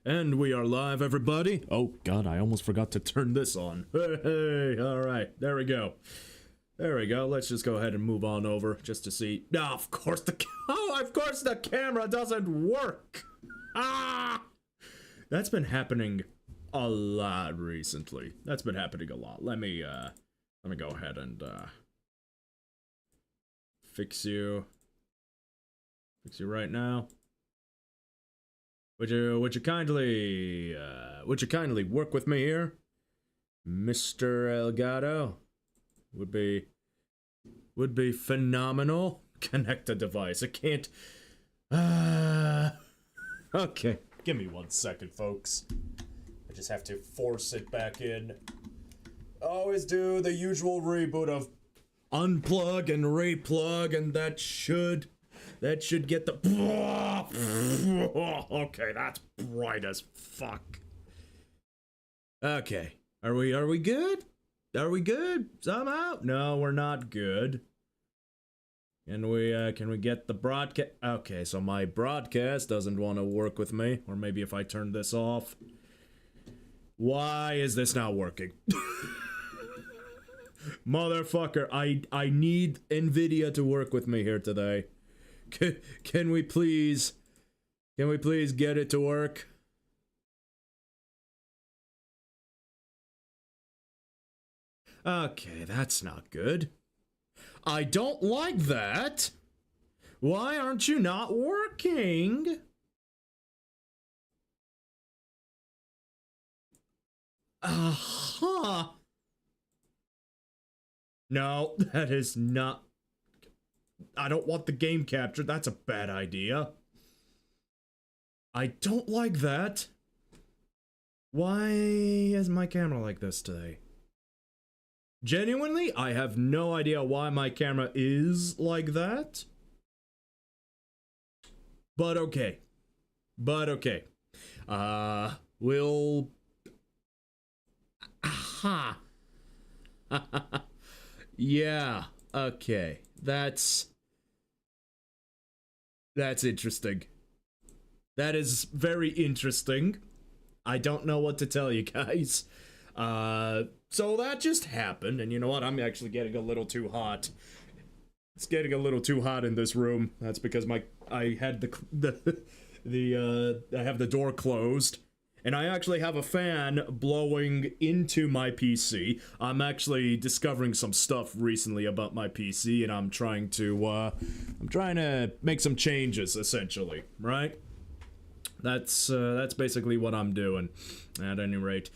And we are live, everybody. Oh, God, I almost forgot to turn this on. Hey, all right, there we go. There we go. Let's just go ahead and move on over just to see. Oh, of course the camera doesn't work. Ah! That's been happening a lot recently. That's been happening a lot. Let me go ahead and fix you right now. Would you kindly work with me here, Mr. Elgato? Would be phenomenal. Connect a device. I can't. Okay, give me 1 second, folks. I just have to force it back in. Always do the usual reboot of unplug and replug, and that should get the. Okay, that's bright as fuck. Okay, are we good? Are we good somehow? No, we're not good. Can we get the broadcast? Okay, so my broadcast doesn't want to work with me, or maybe if I turn this off. Why is this not working? Motherfucker, I need Nvidia to work with me here today. Can we please get it to work? Okay, that's not good. I don't like that. Why aren't you not working? Uh-huh. No, that is not. I don't want the game captured. That's a bad idea. I don't like that. Why is my camera like this today? Genuinely, I have no idea why my camera is like that. But okay. We'll... Aha! Yeah, okay. That's interesting. That is very interesting. I don't know what to tell you guys. So that just happened, and you know what? I'm actually getting a little too hot. It's getting a little too hot in this room. That's because I had I have the door closed, and I actually have a fan blowing into my PC. I'm actually discovering some stuff recently about my PC, and I'm trying to make some changes, essentially, right? That's basically what I'm doing, at any rate.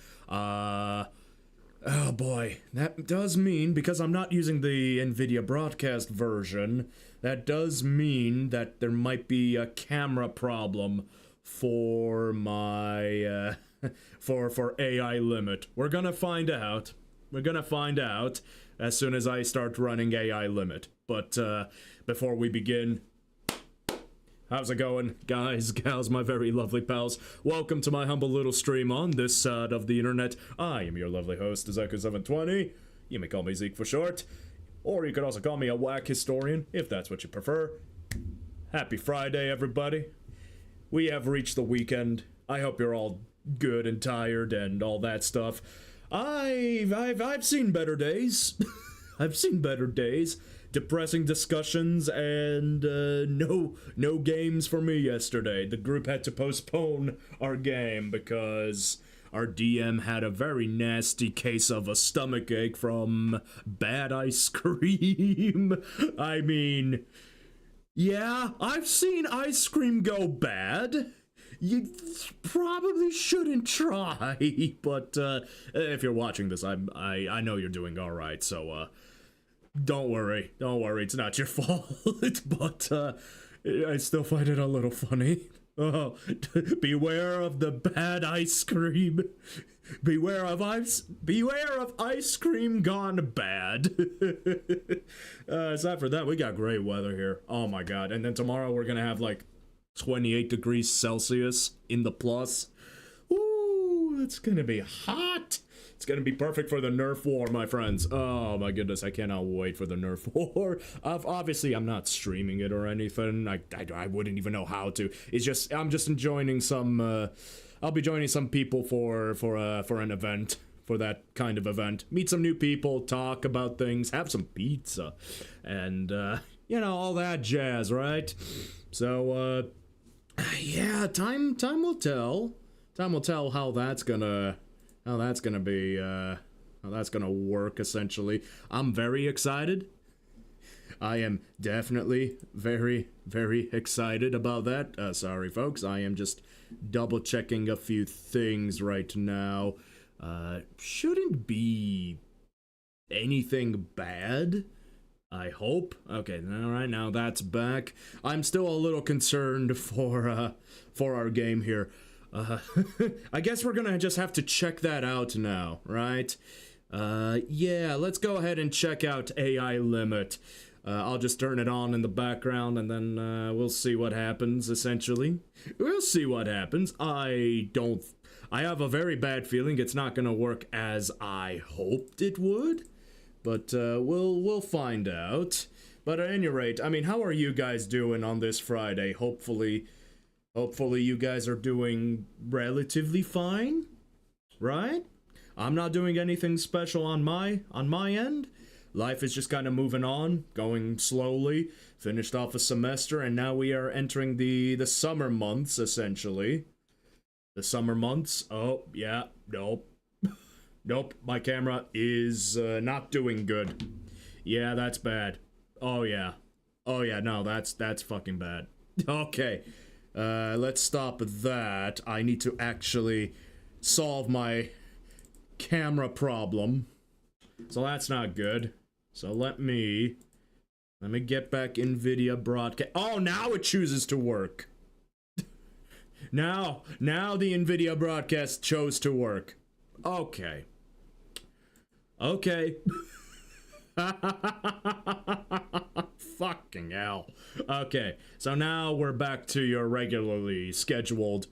Oh boy, that does mean, because I'm not using the Nvidia broadcast version, that does mean that there might be a camera problem for my, for AI limit. We're gonna find out. We're gonna find out as soon as I start running AI limit. But, before we begin, how's it going, guys, gals, my very lovely pals? Welcome to my humble little stream on this side of the internet. I am your lovely host, Zeku720. You may call me Zeke for short. Or you could also call me a whack historian, if that's what you prefer. Happy Friday, everybody. We have reached the weekend. I hope you're all good and tired and all that stuff. I've seen better days. I've seen better days. Depressing discussions, and no games for me yesterday. The group had to postpone our game because our DM had a very nasty case of a stomachache from bad ice cream. I mean, yeah, I've seen ice cream go bad. You probably shouldn't try, but if you're watching this, I know you're doing all right, so don't worry, it's not your fault, but I still find it a little funny. Oh, beware of the bad ice cream. Beware of ice cream gone bad. Aside for that, we got great weather here. Oh my god. And then tomorrow we're gonna have like 28 degrees Celsius in the plus. Ooh, it's gonna be hot. It's gonna be perfect for the Nerf war, my friends. Oh my goodness, I cannot wait for the Nerf war. Obviously, I'm not streaming it or anything. I wouldn't even know how to. It's just, I'm just enjoying some I'll be joining some people for an event, for that kind of event. Meet some new people, talk about things, have some pizza, and you know, all that jazz, right? So yeah, time will tell. Time will tell how that's gonna be how that's gonna work. Essentially, I'm very excited. I am definitely very, very excited about that. Sorry, folks. I am just double checking a few things right now. Shouldn't be anything bad, I hope. Okay, alright, now that's back. I'm still a little concerned for our game here. I guess we're gonna just have to check that out now, right? Yeah, let's go ahead and check out AI limit. I'll just turn it on in the background and then we'll see what happens, essentially. We'll see what happens. I have a very bad feeling it's not gonna work as I hoped it would, but we'll find out. But at any rate, I mean, how are you guys doing on this Friday? Hopefully you guys are doing relatively fine, right? I'm not doing anything special on my end. Life is just kind of moving on, going slowly. Finished off a semester, and now we are entering the summer months, essentially. The summer months. Oh, yeah, nope. Nope, my camera is not doing good. Yeah, that's bad. Oh, yeah. Oh, yeah, no, that's fucking bad. Okay, let's stop that. I need to actually solve my camera problem. So that's not good. So let me get back NVIDIA broadcast. Oh, now it chooses to work. now the NVIDIA broadcast chose to work. Okay. Okay. Fucking hell. Okay, so now we're back to your regularly scheduled...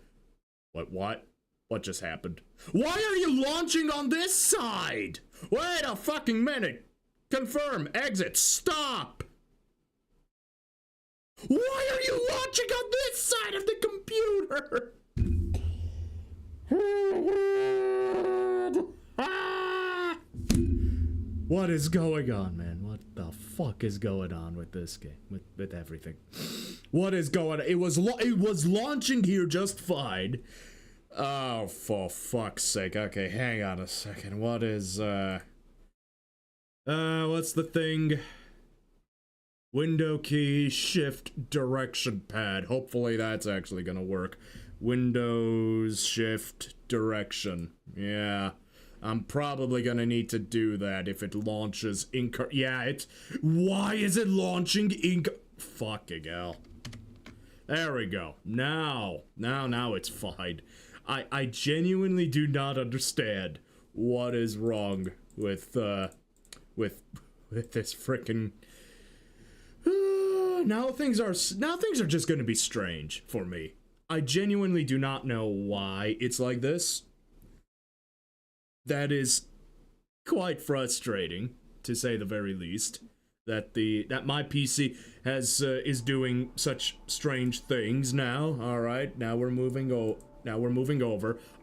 What? What just happened? Why are you launching on this side? Wait a fucking minute. Confirm, exit, stop. Why are you launching on this side of the computer? What is going on, man? What the fuck is going on with this game? With everything? What is going on? It was launching here just fine. Oh, for fuck's sake. Okay, hang on a second. What is, what's the thing? Window key, shift, direction pad. Hopefully that's actually gonna work. Windows, shift, direction. Yeah. I'm probably gonna need to do that if it launches why is it launching fucking hell. There we go. Now it's fine. I genuinely do not understand what is wrong with this frickin' now things are just gonna be strange for me. I genuinely do not know why it's like this. That is quite frustrating, to say the very least. That my PC is doing such strange things now. All right, now we're moving over.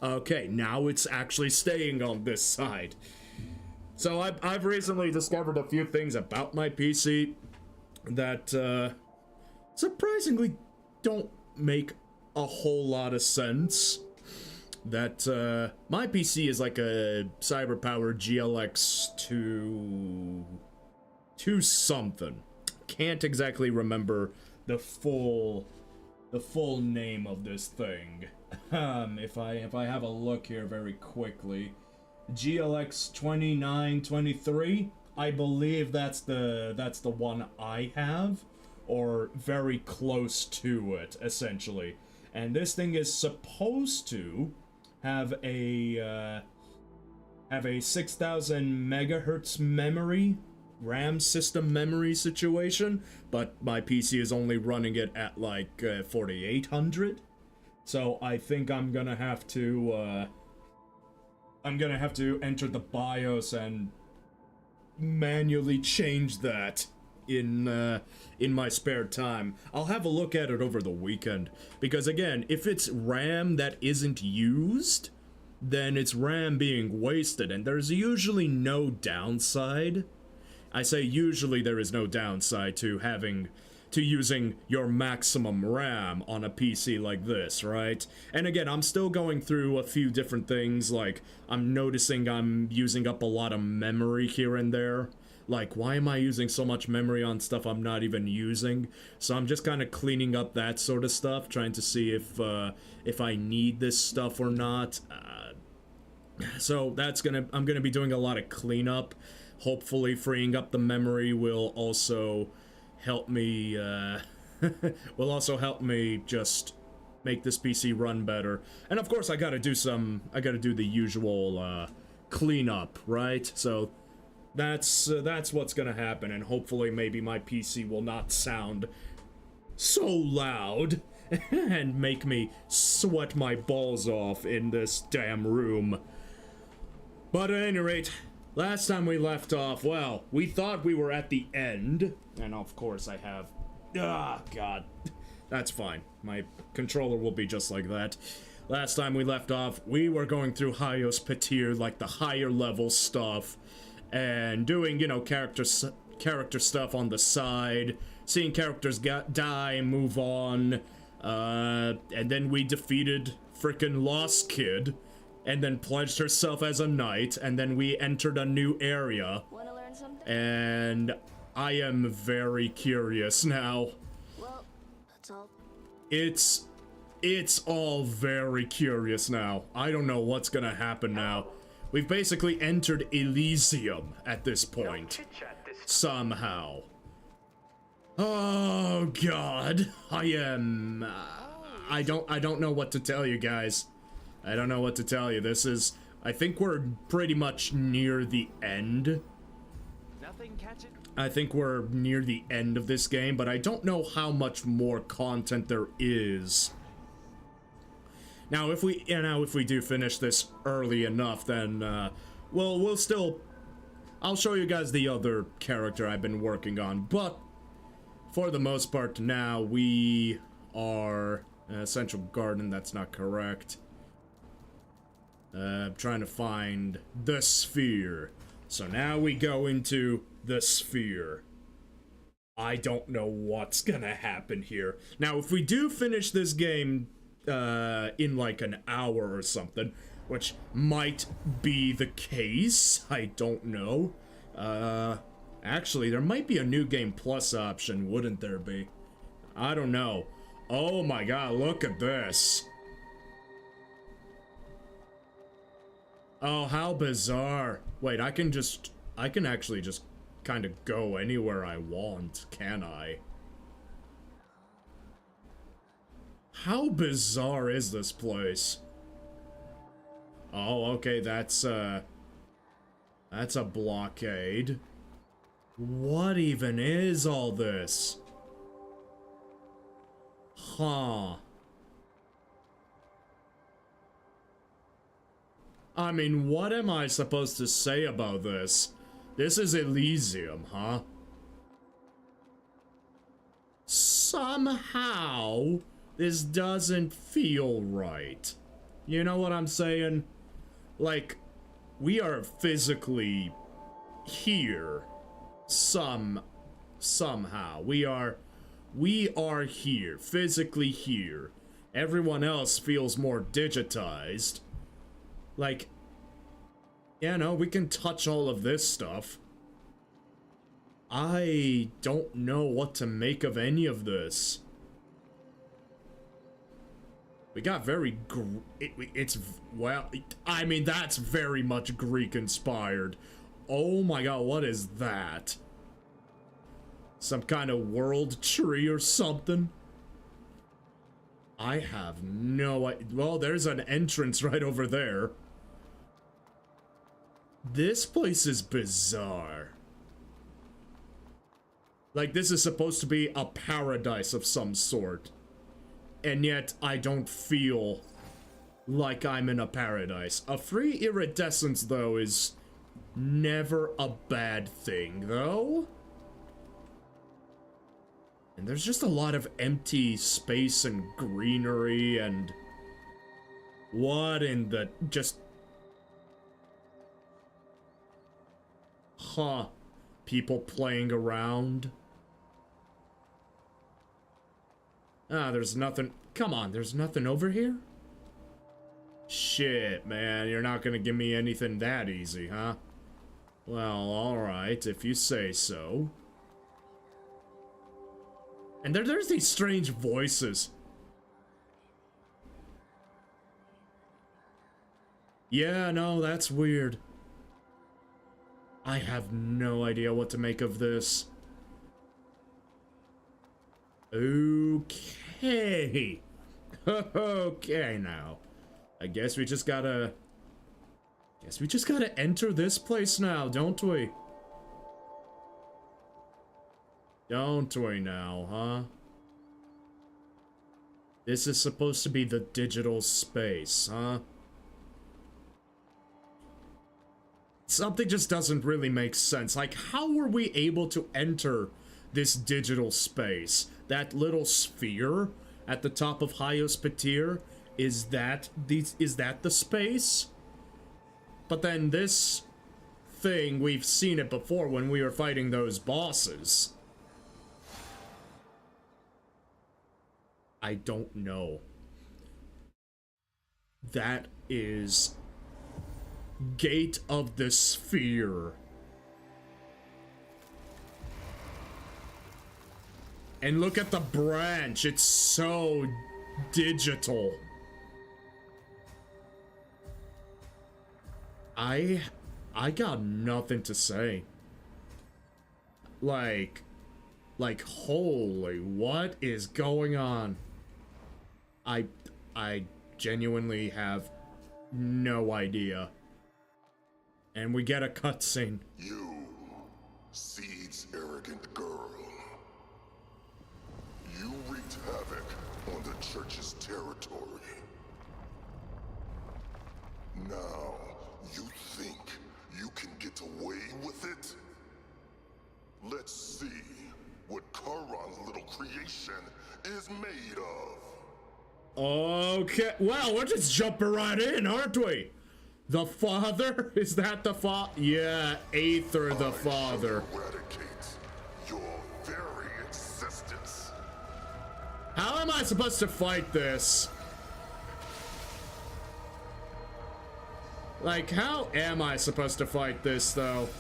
Okay, now it's actually staying on this side. So I've recently discovered a few things about my PC that surprisingly don't make a whole lot of sense. That my PC is like a cyberpower GLX 2 something. Can't exactly remember the full name of this thing. If I have a look here very quickly, GLX 2923. I believe that's the one I have, or very close to it, essentially. And this thing is supposed to have a 6,000 megahertz memory, RAM system memory situation, but my PC is only running it at like 4,800. So I think I'm gonna have to enter the BIOS and manually change that. in my spare time. I'll have a look at it over the weekend, because again, if it's RAM that isn't used, then it's RAM being wasted, and there's usually no downside. I say usually there is no downside to using your maximum RAM on a PC like this, right? And again, I'm still going through a few different things, like, I'm noticing I'm using up a lot of memory here and there. Like, why am I using so much memory on stuff I'm not even using? So I'm just kind of cleaning up that sort of stuff, trying to see if I need this stuff or not. So I'm gonna be doing a lot of cleanup. Hopefully freeing up the memory will also help me, just make this PC run better. And of course I gotta do the usual, cleanup, right? So that's what's gonna happen, and hopefully maybe my PC will not sound so loud and make me sweat my balls off in this damn room. But at any rate, last time we left off, well, we thought we were at the end, and of course I have... Ah, God. That's fine. My controller will be just like that. Last time we left off, we were going through Hyos Patir, like the higher level stuff, and doing, you know, character stuff on the side, seeing characters die and move on, and then we defeated frickin' Lost Kid, and then pledged herself as a knight, and then we entered a new area. Wanna learn something? And I am very curious now. Well, that's all. It's all very curious now. I don't know what's gonna happen now. We've basically entered Elysium at this point. Somehow. Oh God. I don't know what to tell you guys. I don't know what to tell you. I think we're pretty much near the end. I think we're near the end of this game, but I don't know how much more content there is. Now, if we do finish this early enough, then, I'll show you guys the other character I've been working on, but for the most part now, we are... Central Garden, that's not correct. Trying to find the sphere. So now we go into the sphere. I don't know what's gonna happen here. Now, if we do finish this game in like an hour or something, which might be the case, I don't know. Actually, there might be a New Game Plus option, wouldn't there be? I don't know. Oh my God, look at this. Oh, how bizarre. Wait, I can actually just kind of go anywhere I want, can I? How bizarre is this place? Oh, okay, that's a blockade. What even is all this? Huh. I mean, what am I supposed to say about this? This is Elysium, huh? Somehow, this doesn't feel right. You know what I'm saying? Like, we are physically here. Somehow. We are here. Physically here. Everyone else feels more digitized. Like, you know, we can touch all of this stuff. I don't know what to make of any of this. We got very I mean, that's very much Greek-inspired. Oh my God, what is that? Some kind of world tree or something? I have no idea. Well, there's an entrance right over there. This place is bizarre. Like, this is supposed to be a paradise of some sort. And yet, I don't feel like I'm in a paradise. A free iridescence, though, is never a bad thing, though. And there's just a lot of empty space and greenery and... What in the... just... Huh. People playing around. Ah, there's nothing... Come on, there's nothing over here? Shit, man, you're not gonna give me anything that easy, huh? Well, alright, if you say so. And there's these strange voices. Yeah, no, that's weird. I have no idea what to make of this. Okay. Okay, now. I guess we just gotta enter this place now, don't we? Don't we now, huh? This is supposed to be the digital space, huh? Something just doesn't really make sense. Like, how were we able to enter this digital space? That little sphere at the top of Hyospatir, is that the space? But then this thing, we've seen it before when we were fighting those bosses. I don't know. That is Gate of the Sphere. And look at the branch, it's so digital. I got nothing to say. Like, holy, what is going on? I genuinely have no idea. And we get a cutscene. You, Seed's arrogant girl. You wreaked havoc on the church's territory. Now, you think you can get away with it? Let's see what Charon's little creation is made of. Okay, well, we're just jumping right in, aren't we? The father? Is that the Yeah, Aether the father. Eradicate your very existence. How am I supposed to fight this? Like, how am I supposed to fight this, though?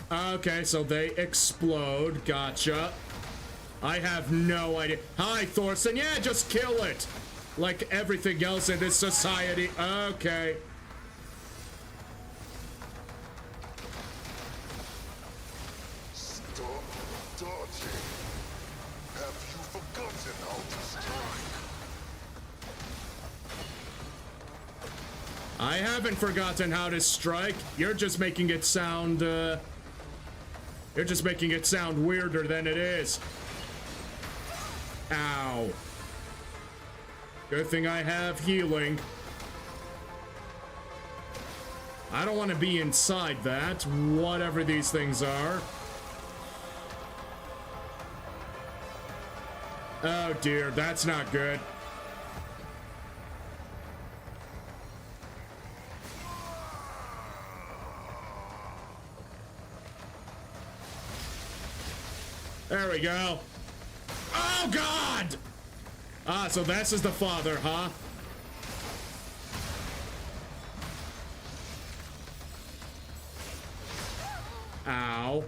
Okay, so they explode. Gotcha. I have no idea. Hi, Thorson. Yeah, just kill it. Like everything else in this society. Okay. Stop dodging. Have you forgotten how to strike? I haven't forgotten how to strike. You're just making it sound, You're just making it sound weirder than it is. Ow. Good thing I have healing. I don't want to be inside that, whatever these things are. Oh dear, that's not good. There we go. Oh, God! Ah, so this is the father, huh? Ow.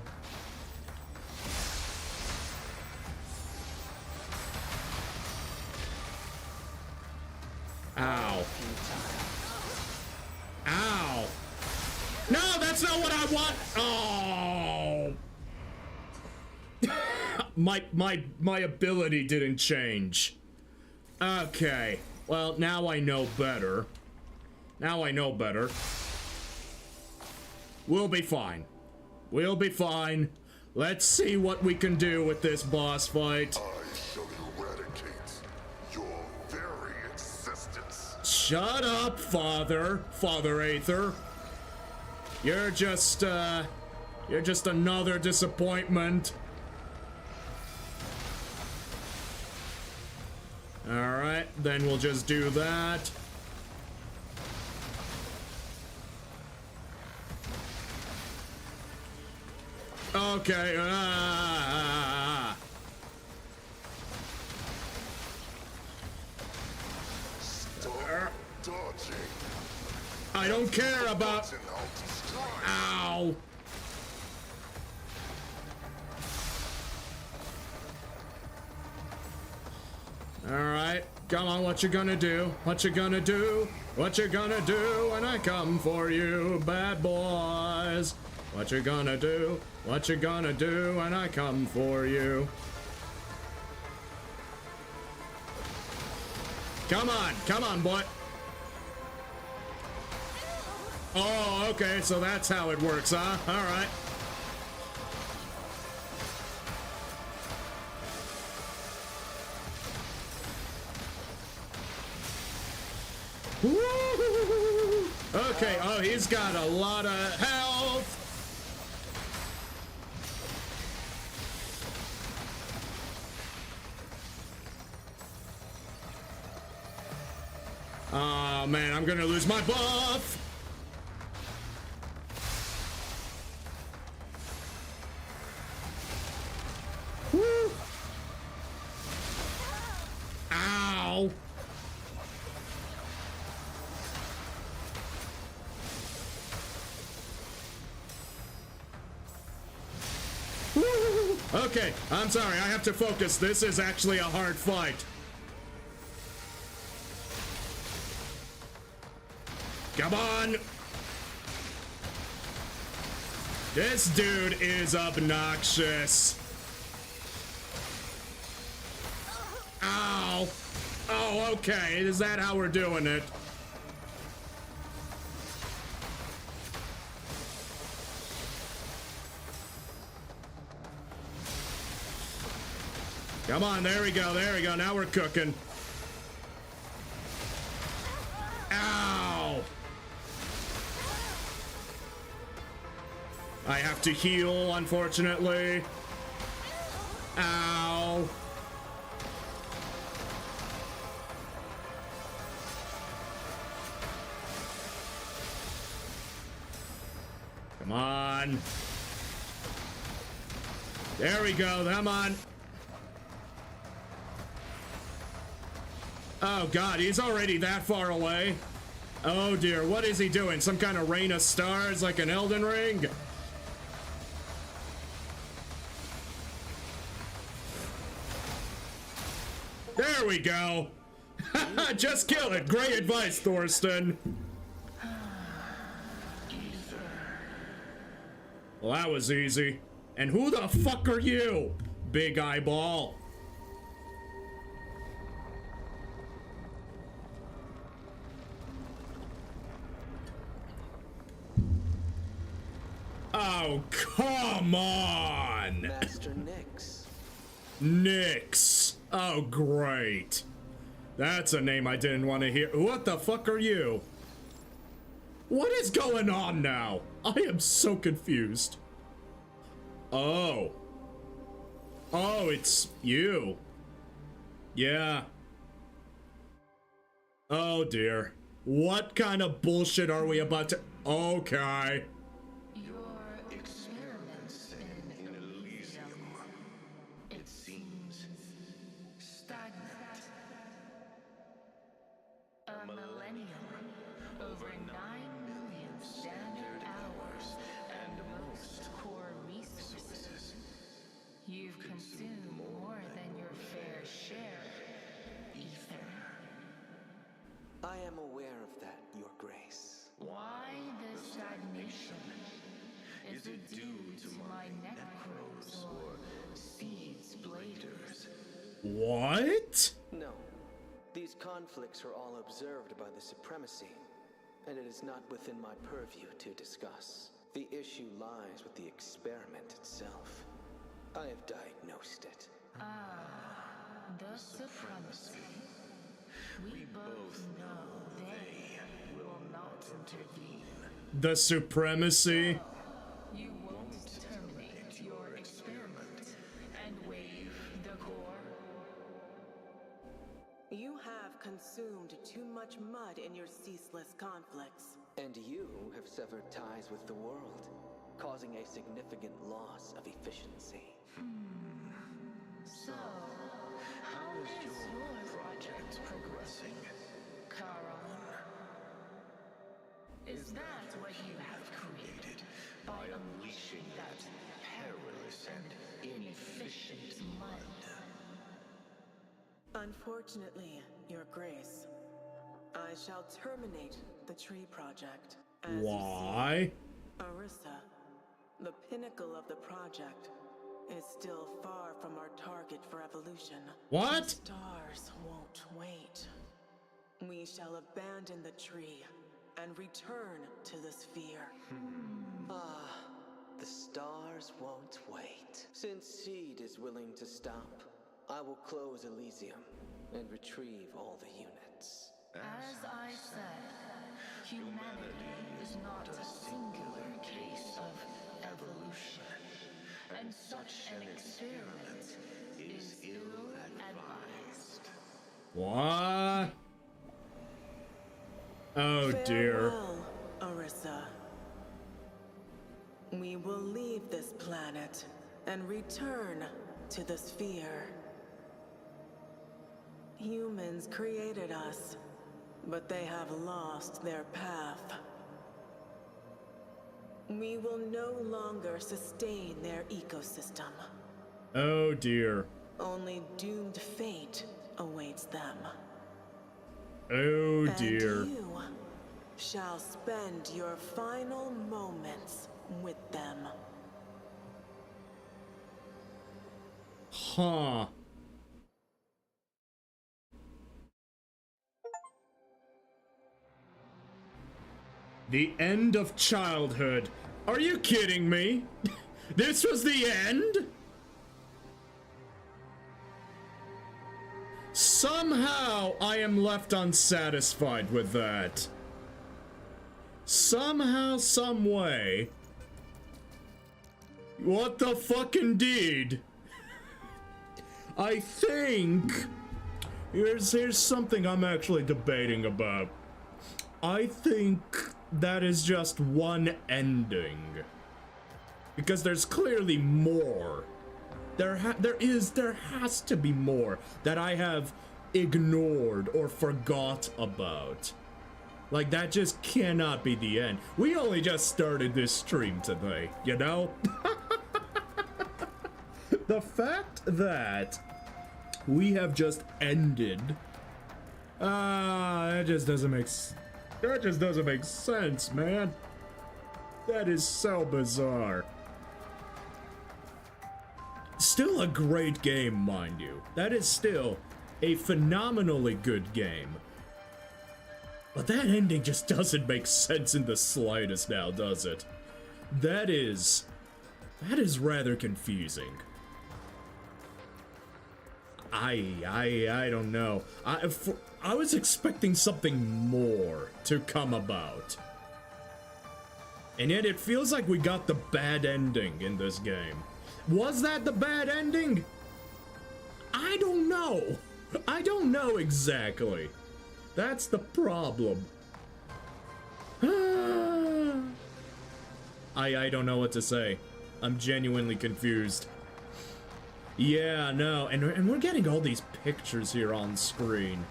Ow. Ow. No, that's not what I want. Oh. My ability didn't change. Okay. Well, now I know better. Now I know better. We'll be fine. We'll be fine. Let's see what we can do with this boss fight. I shall eradicate your very existence. Shut up, Father Aether. You're just another disappointment. Alright, then we'll just do that. Okay, Dodging. I don't care about... Dodging out to strike. Ow! Alright, come on, what you gonna do? What you gonna do? What you gonna do when I come for you, bad boys? What you gonna do? What you gonna do when I come for you? Come on, boy. Oh, okay, so that's how it works, huh? Alright. Okay, oh, he's got a lot of health. Oh man, I'm gonna lose my buff. Woo. Ow. Okay, I'm sorry, I have to focus. This is actually a hard fight. Come on! This dude is obnoxious. Ow! Oh, okay, is that how we're doing it? Come on, there we go, now we're cooking. Ow! I have to heal, unfortunately. Ow! Come on. There we go, come on. Oh god, he's already that far away. Oh dear, what is he doing? Some kind of rain of stars like an Elden Ring? There we go. Just kill it. Great advice, Thorsten. Well, that was easy. And who the fuck are you, big eyeball? Oh, come on! Master Nyx. Nyx. Oh, great. That's a name I didn't want to hear. What the fuck are you? What is going on now? I am so confused. Oh. Oh, it's you. Yeah. Oh, dear. What kind of bullshit are we about to... Okay. Experiments in Elysium, it seems, stagnant. A millennium, over 9 million standard hours, and most core resources. You've consumed more than your fair share, Ether. I am aware of that, Your Grace. Why the stagnation? Is it due to my necros or seeds bladers? What? No. These conflicts are all observed by the Supremacy, and it is not within my purview to discuss. The issue lies with the experiment itself. I have diagnosed it. The Supremacy. We both know they intervene. The supremacy. You won't terminate your experiment and waive the core? You have consumed too much mud in your ceaseless conflicts. And you have severed ties with the world, causing a significant loss of efficiency. So, how is your project progressing, Charon? Is that what you have created by unleashing that perilous and inefficient mud? Unfortunately, Your Grace, I shall terminate the tree project. As you Why? see, Arissa, the pinnacle of the project, is still far from our target for evolution. What? The stars won't wait. We shall abandon the tree and return to the sphere. The stars won't wait. Since Seed is willing to stop, I will close Elysium and retrieve all the units. As I said, humanity is not a singular case of evolution, and such an experiment is ill-advised. What? Oh dear. Farewell, Arissa. We will leave this planet and return to the sphere. Humans created us, but they have lost their path. We will no longer sustain their ecosystem. Oh dear. Only doomed fate awaits them. Oh dear. And you shall spend your final moments with them. Huh. The end of childhood. Are you kidding me? This was the end? Somehow I am left unsatisfied with that. Somehow, some way. What the fuck indeed? I think here's something I'm actually debating about. I think that is just one ending. Because there's clearly more. There has to be more that I have ignored or forgot about. Like, that just cannot be the end. We only just started this stream today, you know? The fact that we have just ended, that just doesn't make sense, man. That is so bizarre. Still a great game, mind you. That is still a phenomenally good game. But that ending just doesn't make sense in the slightest now, does it? That is rather confusing. I don't know. I was expecting something more to come about. And yet it feels like we got the bad ending in this game. Was that the bad ending? I don't know. I don't know exactly. That's the problem. I don't know what to say. I'm genuinely confused. Yeah, no, and we're getting all these pictures here on screen.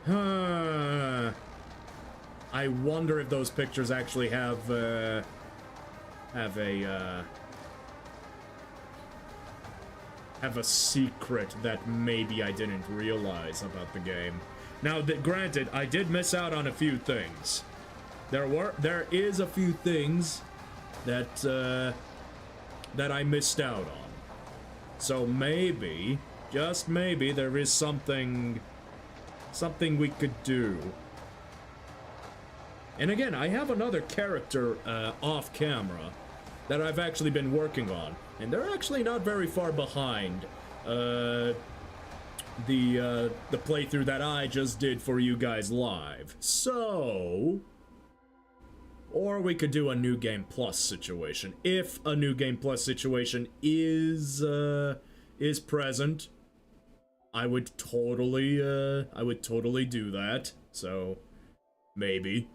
I wonder if those pictures actually have a secret that maybe I didn't realize about the game. Now, granted, I did miss out on a few things. There is a few things that I missed out on. So maybe, just maybe, there is something we could do. And again, I have another character off camera that I've actually been working on, and they're actually not very far behind the playthrough that I just did for you guys live. So Or we could do a New Game Plus situation. If a New Game Plus situation is present, I would totally do that. So maybe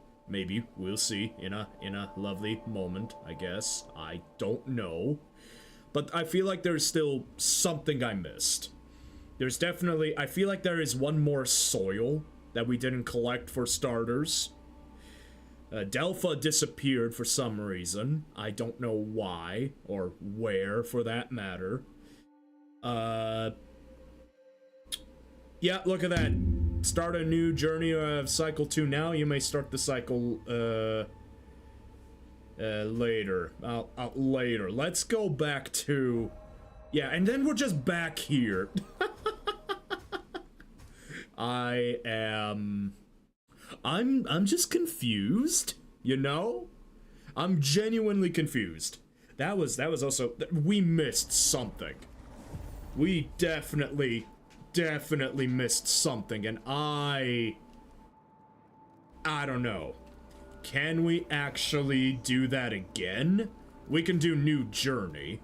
we'll see in a lovely moment, I guess. I don't know. But I feel like there's still something I missed. There's definitely, I feel like there is one more soil that we didn't collect for starters. Delpha disappeared for some reason. I don't know why, or where for that matter. Yeah, look at that. Start a new journey of cycle 2 now. You may start the cycle, later. Later. Let's go back to... Yeah, and then we're just back here. I'm just confused, you know? I'm genuinely confused. That was also... We missed something. We definitely missed something, and I don't know. Can we actually do that again? We can do new journey.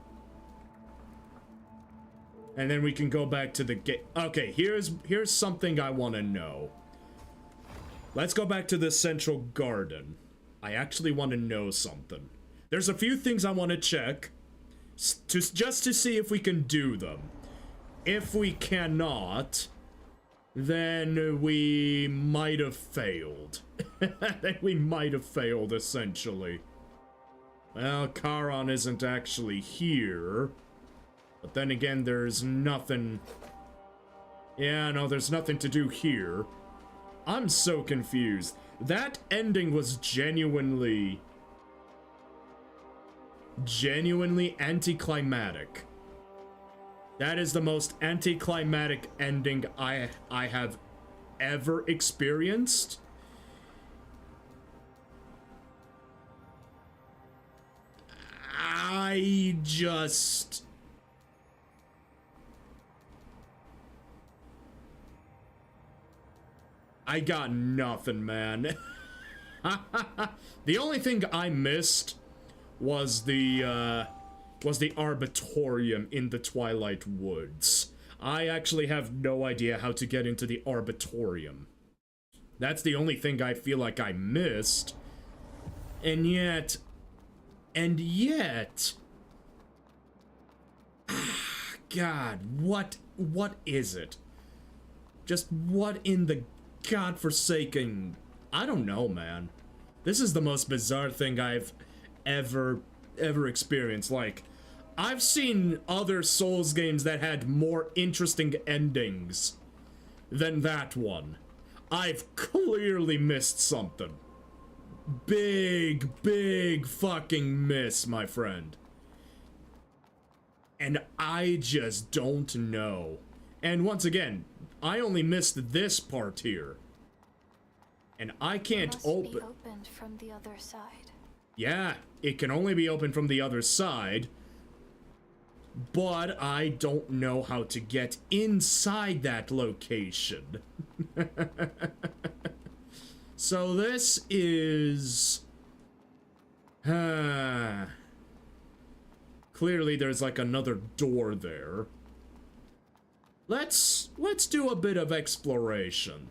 And then we can go back to the gate. Okay, here's something I want to know. Let's go back to the central garden. I actually want to know something. There's a few things I want to check, just to see if we can do them. If we cannot, then we might have failed. Then we might have failed, essentially. Well, Charon isn't actually here. But then again, there's nothing... Yeah, no, there's nothing to do here. I'm so confused. That ending was genuinely anticlimactic. That is the most anticlimactic ending I have ever experienced. I got nothing, man. The only thing I missed was the Arbitorium in the Twilight Woods. I actually have no idea how to get into the Arbitorium. That's the only thing I feel like I missed. And yet... God, what is it? Just what in the godforsaken... I don't know, man. This is the most bizarre thing I've ever experienced. Like, I've seen other Souls games that had more interesting endings than that one. I've clearly missed something. Big fucking miss, my friend. And I just don't know. And once again, I only missed this part here. And I can't open... Be opened from the other side. Yeah, it can only be opened from the other side. But I don't know how to get inside that location. So this is... Clearly there's like another door there. Let's do a bit of exploration.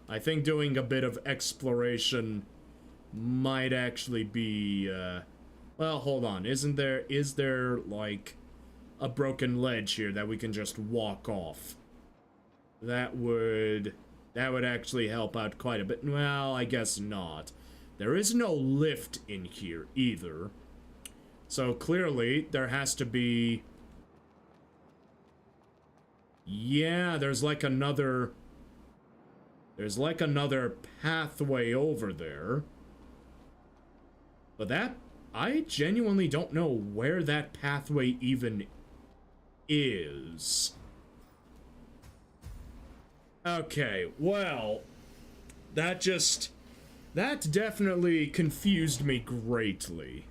I think doing a bit of exploration might actually be, well, hold on. Is there, like, a broken ledge here that we can just walk off? That would actually help out quite a bit. Well, I guess not. There is no lift in here, either. So, clearly, there has to be... Yeah, there's like another pathway over there. But that... I genuinely don't know where that pathway even is. Okay, well... That definitely confused me greatly.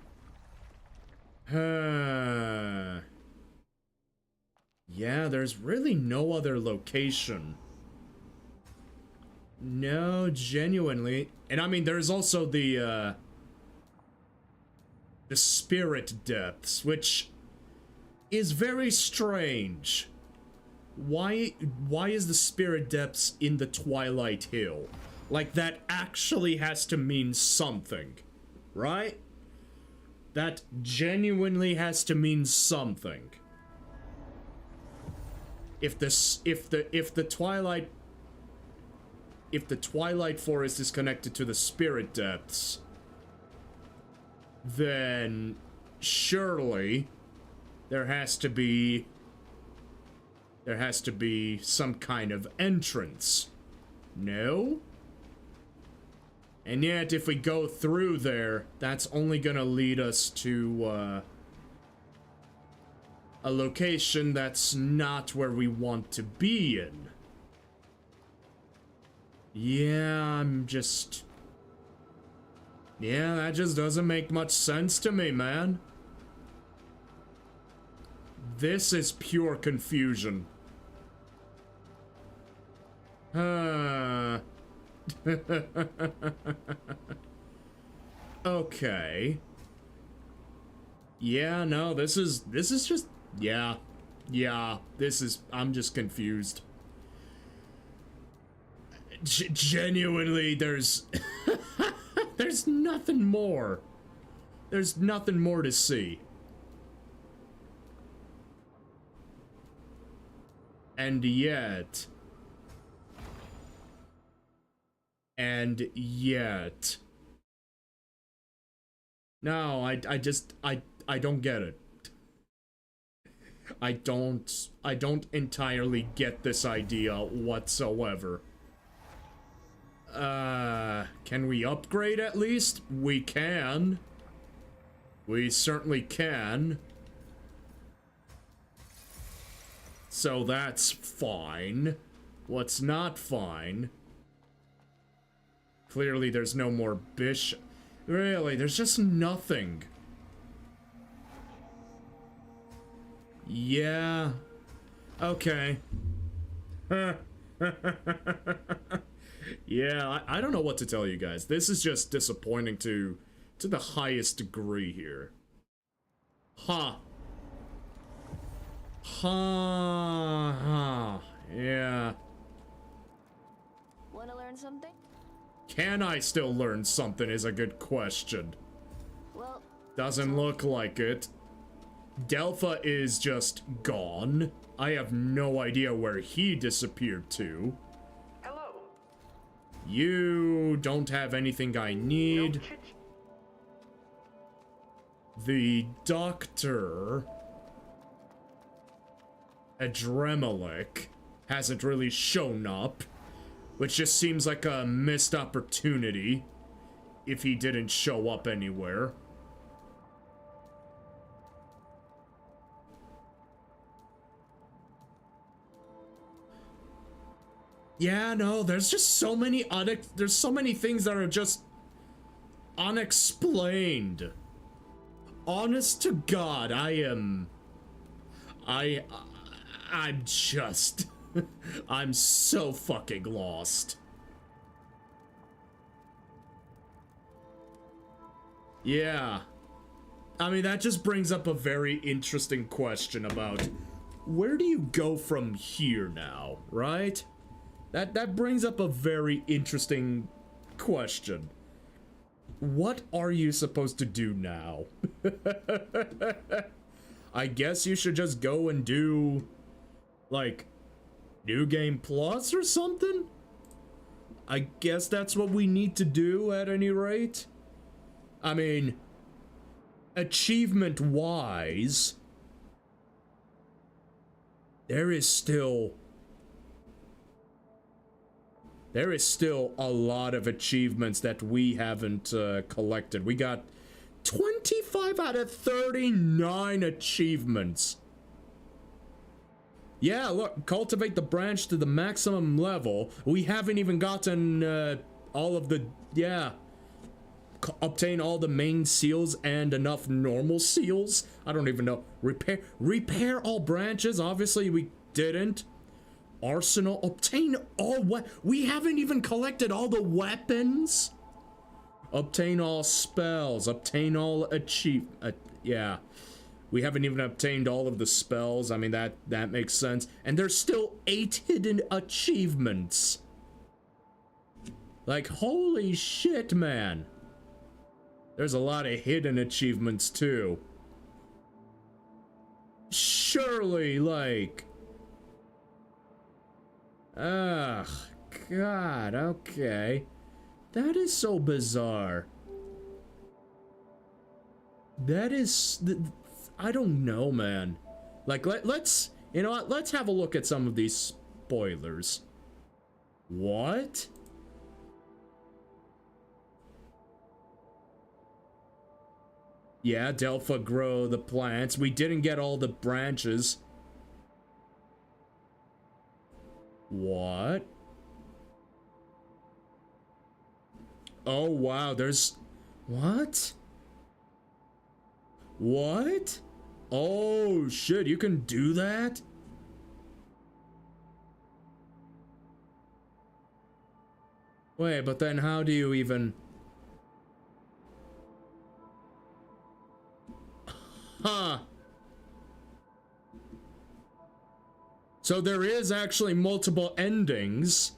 Yeah, there's really no other location. No, genuinely. And I mean, there's also the the spirit depths, which is very strange. Why is the spirit depths in the Twilight Hill? Like, that actually has to mean something, right? That genuinely has to mean something. If the Twilight Forest is connected to the spirit depths, then surely there has to be some kind of entrance. No? And yet, if we go through there, that's only gonna lead us to, a location that's not where we want to be in. Yeah, yeah, that just doesn't make much sense to me, man. This is pure confusion. Okay. Yeah, no, this is just, yeah, I'm just confused. Genuinely, there's nothing more. There's nothing more to see. And yet... No, I don't get it. I don't entirely get this idea whatsoever. Can we upgrade at least? We can. We certainly can. So that's fine. What's not fine? Clearly there's no more bishop. Really, there's just nothing. Yeah. Okay. Yeah, I don't know what to tell you guys. This is just disappointing to the highest degree here. Ha. Ha. Yeah. Wanna learn something? Can I still learn something is a good question. Well, doesn't look like it. Delpha is just gone. I have no idea where he disappeared to. Hello. You don't have anything I need. The doctor, Adremelic, hasn't really shown up, which just seems like a missed opportunity if he didn't show up anywhere. Yeah, no, there's just so many there's so many things that are just unexplained. Honest to God, I'm just I'm so fucking lost. Yeah. I mean, that just brings up a very interesting question about where do you go from here now, right? That brings up a very interesting question. What are you supposed to do now? I guess you should just go and do, like, New Game Plus or something? I guess that's what we need to do at any rate. I mean, achievement-wise, there is still a lot of achievements that we haven't collected. We got 25 out of 39 achievements. Yeah, look, cultivate the branch to the maximum level. We haven't even gotten all of the, yeah. Obtain all the main seals and enough normal seals. I don't even know. Repair all branches. Obviously, we didn't. Arsenal, obtain all we haven't even collected all the weapons. Obtain all spells. Obtain all yeah. We haven't even obtained all of the spells. I mean, that makes sense. And there's still 8 hidden achievements. Like, holy shit, man. There's a lot of hidden achievements, too. Surely, like... Ugh, God, okay. That is so bizarre. That is... I don't know, man. Like, let's... You know what? Let's have a look at some of these spoilers. What? Yeah, Delpha grow the plants. We didn't get all the branches. What? Oh, wow, there's... What? What? Oh, shit, you can do that? Wait, but then how do you even... Huh. So there is actually multiple endings.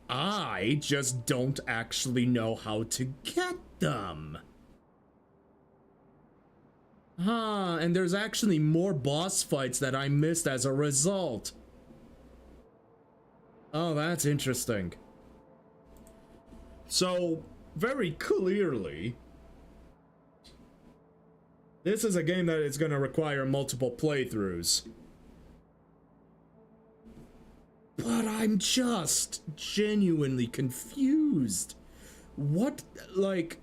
I just don't actually know how to get them. Huh, and there's actually more boss fights that I missed as a result. Oh, that's interesting. So, very clearly... This is a game that is going to require multiple playthroughs. But I'm just genuinely confused. What, like...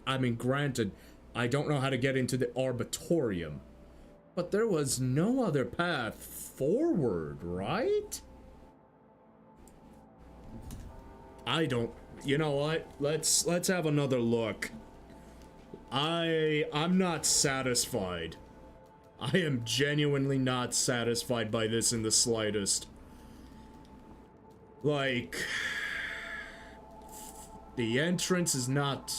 I mean, granted, I don't know how to get into the Arbitorium. But there was no other path forward, right? I don't... You know what? Let's have another look. I'm not satisfied. I am genuinely not satisfied by this in the slightest. Like, the entrance is not...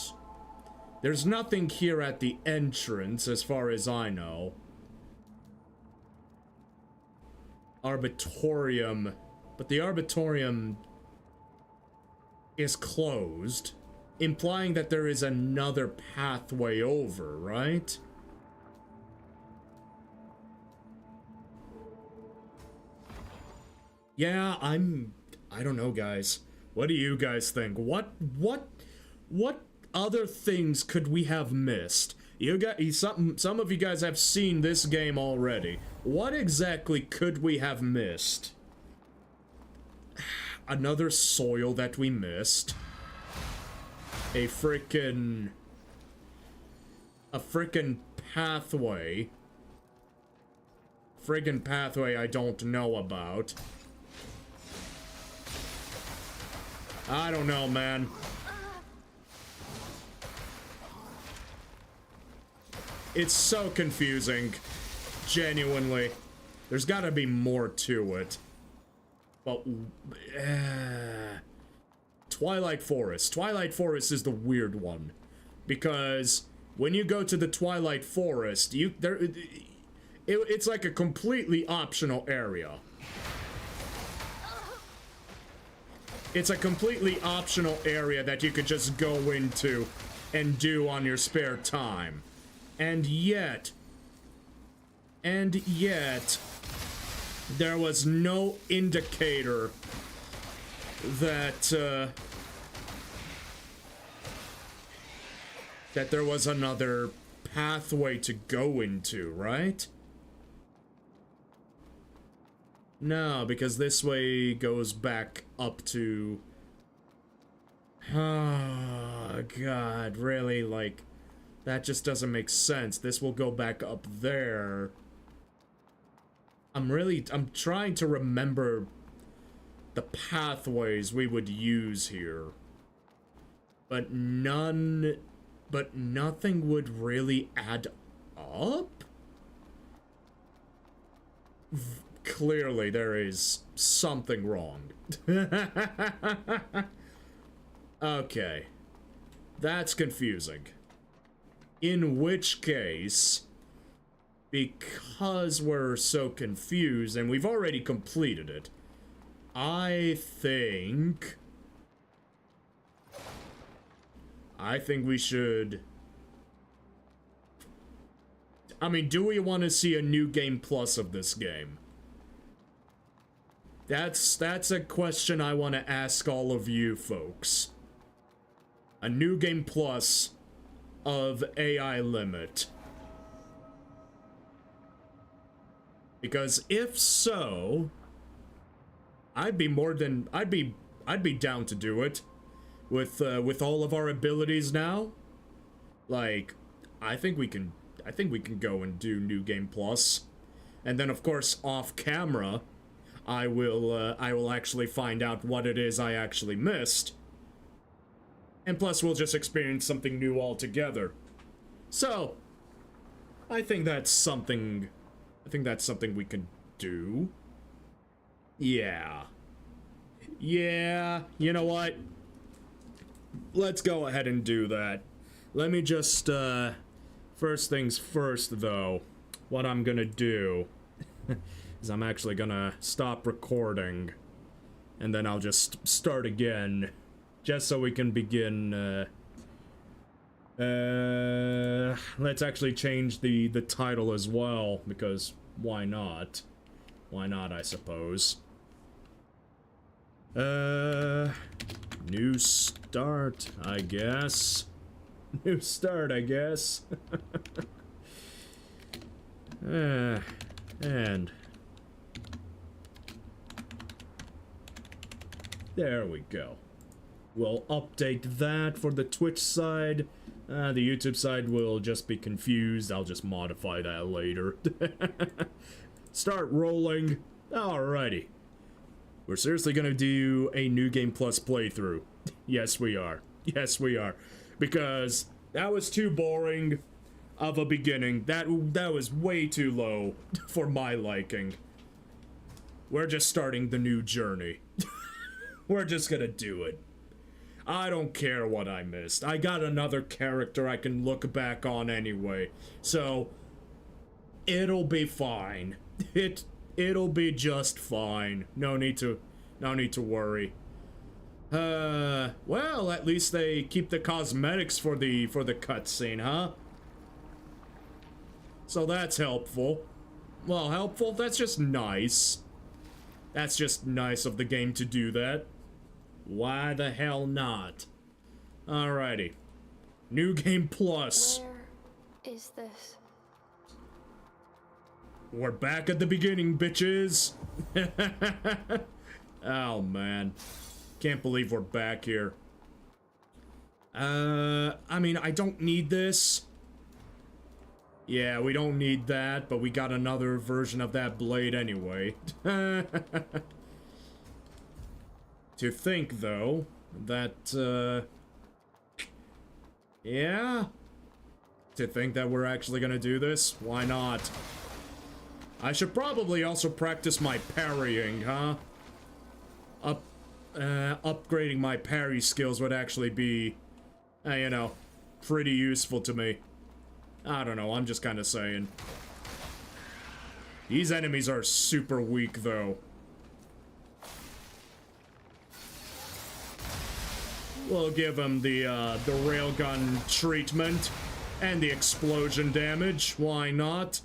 There's nothing here at the entrance, as far as I know. Arbitorium. But the Arbitorium is closed, implying that there is another pathway over, right? Yeah, I don't know, guys. What do you guys think? What other things could we have missed? You guys, some of you guys have seen this game already. What exactly could we have missed? Another soil that we missed. A frickin' pathway. Friggin' pathway I don't know about. I don't know, man. It's so confusing. Genuinely. There's gotta be more to it. But... Twilight Forest. Twilight Forest is the weird one. Because when you go to the Twilight Forest, it's like a completely optional area. It's a completely optional area that you could just go into and do on your spare time. And yet, there was no indicator that, that there was another pathway to go into, right? No, because this way goes back up to... Oh, God, really, like... That just doesn't make sense. This will go back up there. I'm trying to remember the pathways we would use here. But nothing would really add up? Clearly, there is something wrong. Okay. That's confusing. In which case, because we're so confused and we've already completed it, I think we should... I mean, do we want to see a new game plus of this game? That's a question I want to ask all of you folks. A new game plus of AI Limit. Because if so, I'd be down to do it with all of our abilities now. Like, I think we can go and do New Game Plus. And then of course off camera, I will actually find out what it is I actually missed. And plus we'll just experience something new altogether. So, I think that's something we can do. Yeah. Yeah, you know what? Let's go ahead and do that. Let me just, first things first, though, what I'm gonna do is I'm actually gonna stop recording, and then I'll just start again, just so we can begin, let's actually change the title as well, because why not? Why not, I suppose. New start, I guess. New start, I guess. And there we go. We'll update that for the Twitch side. The YouTube side will just be confused. I'll just modify that later. Start rolling. Alrighty. We're seriously gonna do a New Game Plus playthrough. Yes, we are. Yes, we are. Because that was too boring of a beginning. That was way too low for my liking. We're just starting the new journey. We're just gonna do it. I don't care what I missed. I got another character I can look back on anyway. So, it'll be fine. It'll be just fine. No need to worry. Well, at least they keep the cosmetics for the cutscene, huh? So that's helpful. Well, helpful? That's just nice. That's just nice of the game to do that. Why the hell not? Alrighty. New Game Plus. Where is this? We're back at the beginning, bitches. Oh, man. Can't believe we're back here. I mean, I don't need this. Yeah, we don't need that, but we got another version of that blade anyway. To think, though, that, yeah? To think that we're actually gonna do this? Why not? I should probably also practice my parrying, huh? Upgrading my parry skills would actually be, you know, pretty useful to me. I don't know, I'm just kind of saying. These enemies are super weak, though. We'll give them the railgun treatment and the explosion damage. Why not?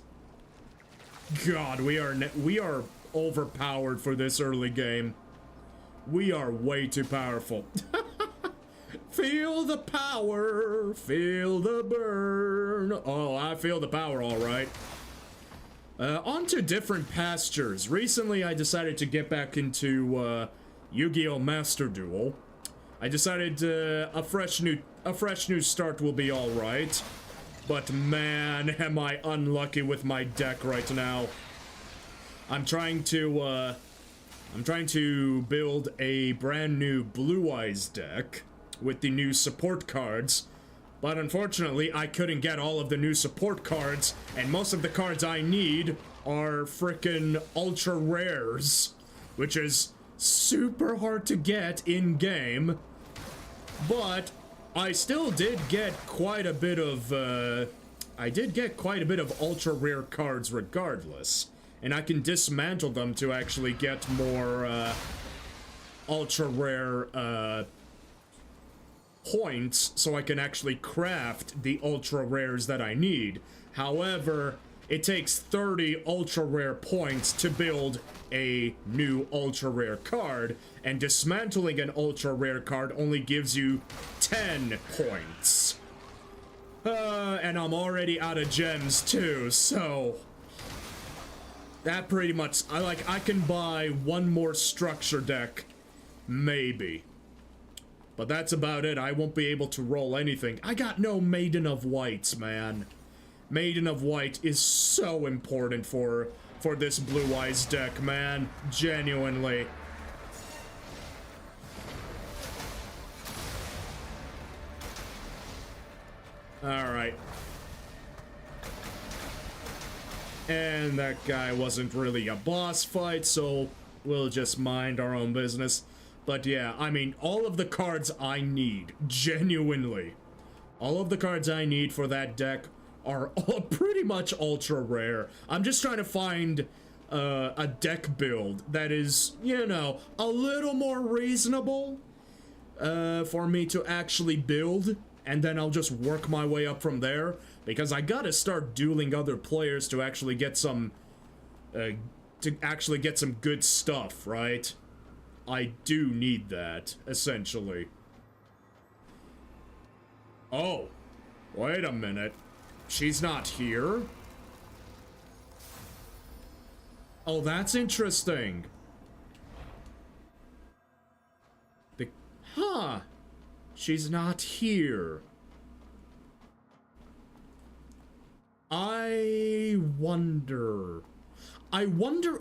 God, we are overpowered for this early game. We are way too powerful. Feel the power, feel the burn. Oh, I feel the power, all right. On to different pastures. Recently, I decided to get back into Yu-Gi-Oh! Master Duel. I decided a fresh new start will be all right. But man, am I unlucky with my deck right now. I'm trying to build a brand new Blue Eyes deck with the new support cards, but unfortunately I couldn't get all of the new support cards, and most of the cards I need are frickin' ultra rares, which is super hard to get in game. But I still did get quite a bit of, I did get quite a bit of ultra rare cards regardless. And I can dismantle them to actually get more, ultra rare, points so I can actually craft the ultra rares that I need. However, it takes 30 ultra rare points to build a new ultra rare card, and dismantling an ultra rare card only gives you 10 points. And I'm already out of gems too, so that pretty much, I can buy one more structure deck, maybe. But that's about it. I won't be able to roll anything. I got no Maiden of Whites, man. Maiden of White is so important for this Blue Eyes deck, man. Genuinely. Alright. And that guy wasn't really a boss fight, so we'll just mind our own business. But yeah, I mean, all of the cards I need, genuinely, all of the cards I need for that deck are all pretty much ultra rare. I'm just trying to find a deck build that is, you know, a little more reasonable for me to actually build, and then I'll just work my way up from there, because I gotta start dueling other players to actually get some, good stuff, right? I do need that, essentially. Oh, wait a minute. She's not here? Oh, that's interesting. Huh. She's not here. I wonder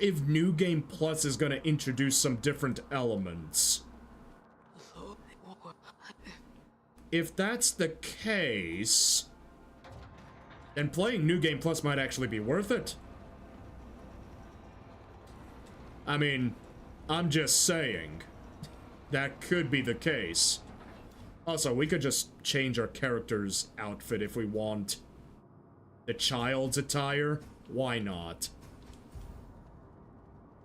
if New Game Plus is gonna introduce some different elements. If that's the case, then playing New Game Plus might actually be worth it. I mean, I'm just saying. That could be the case. Also, we could just change our character's outfit if we want. The child's attire? Why not?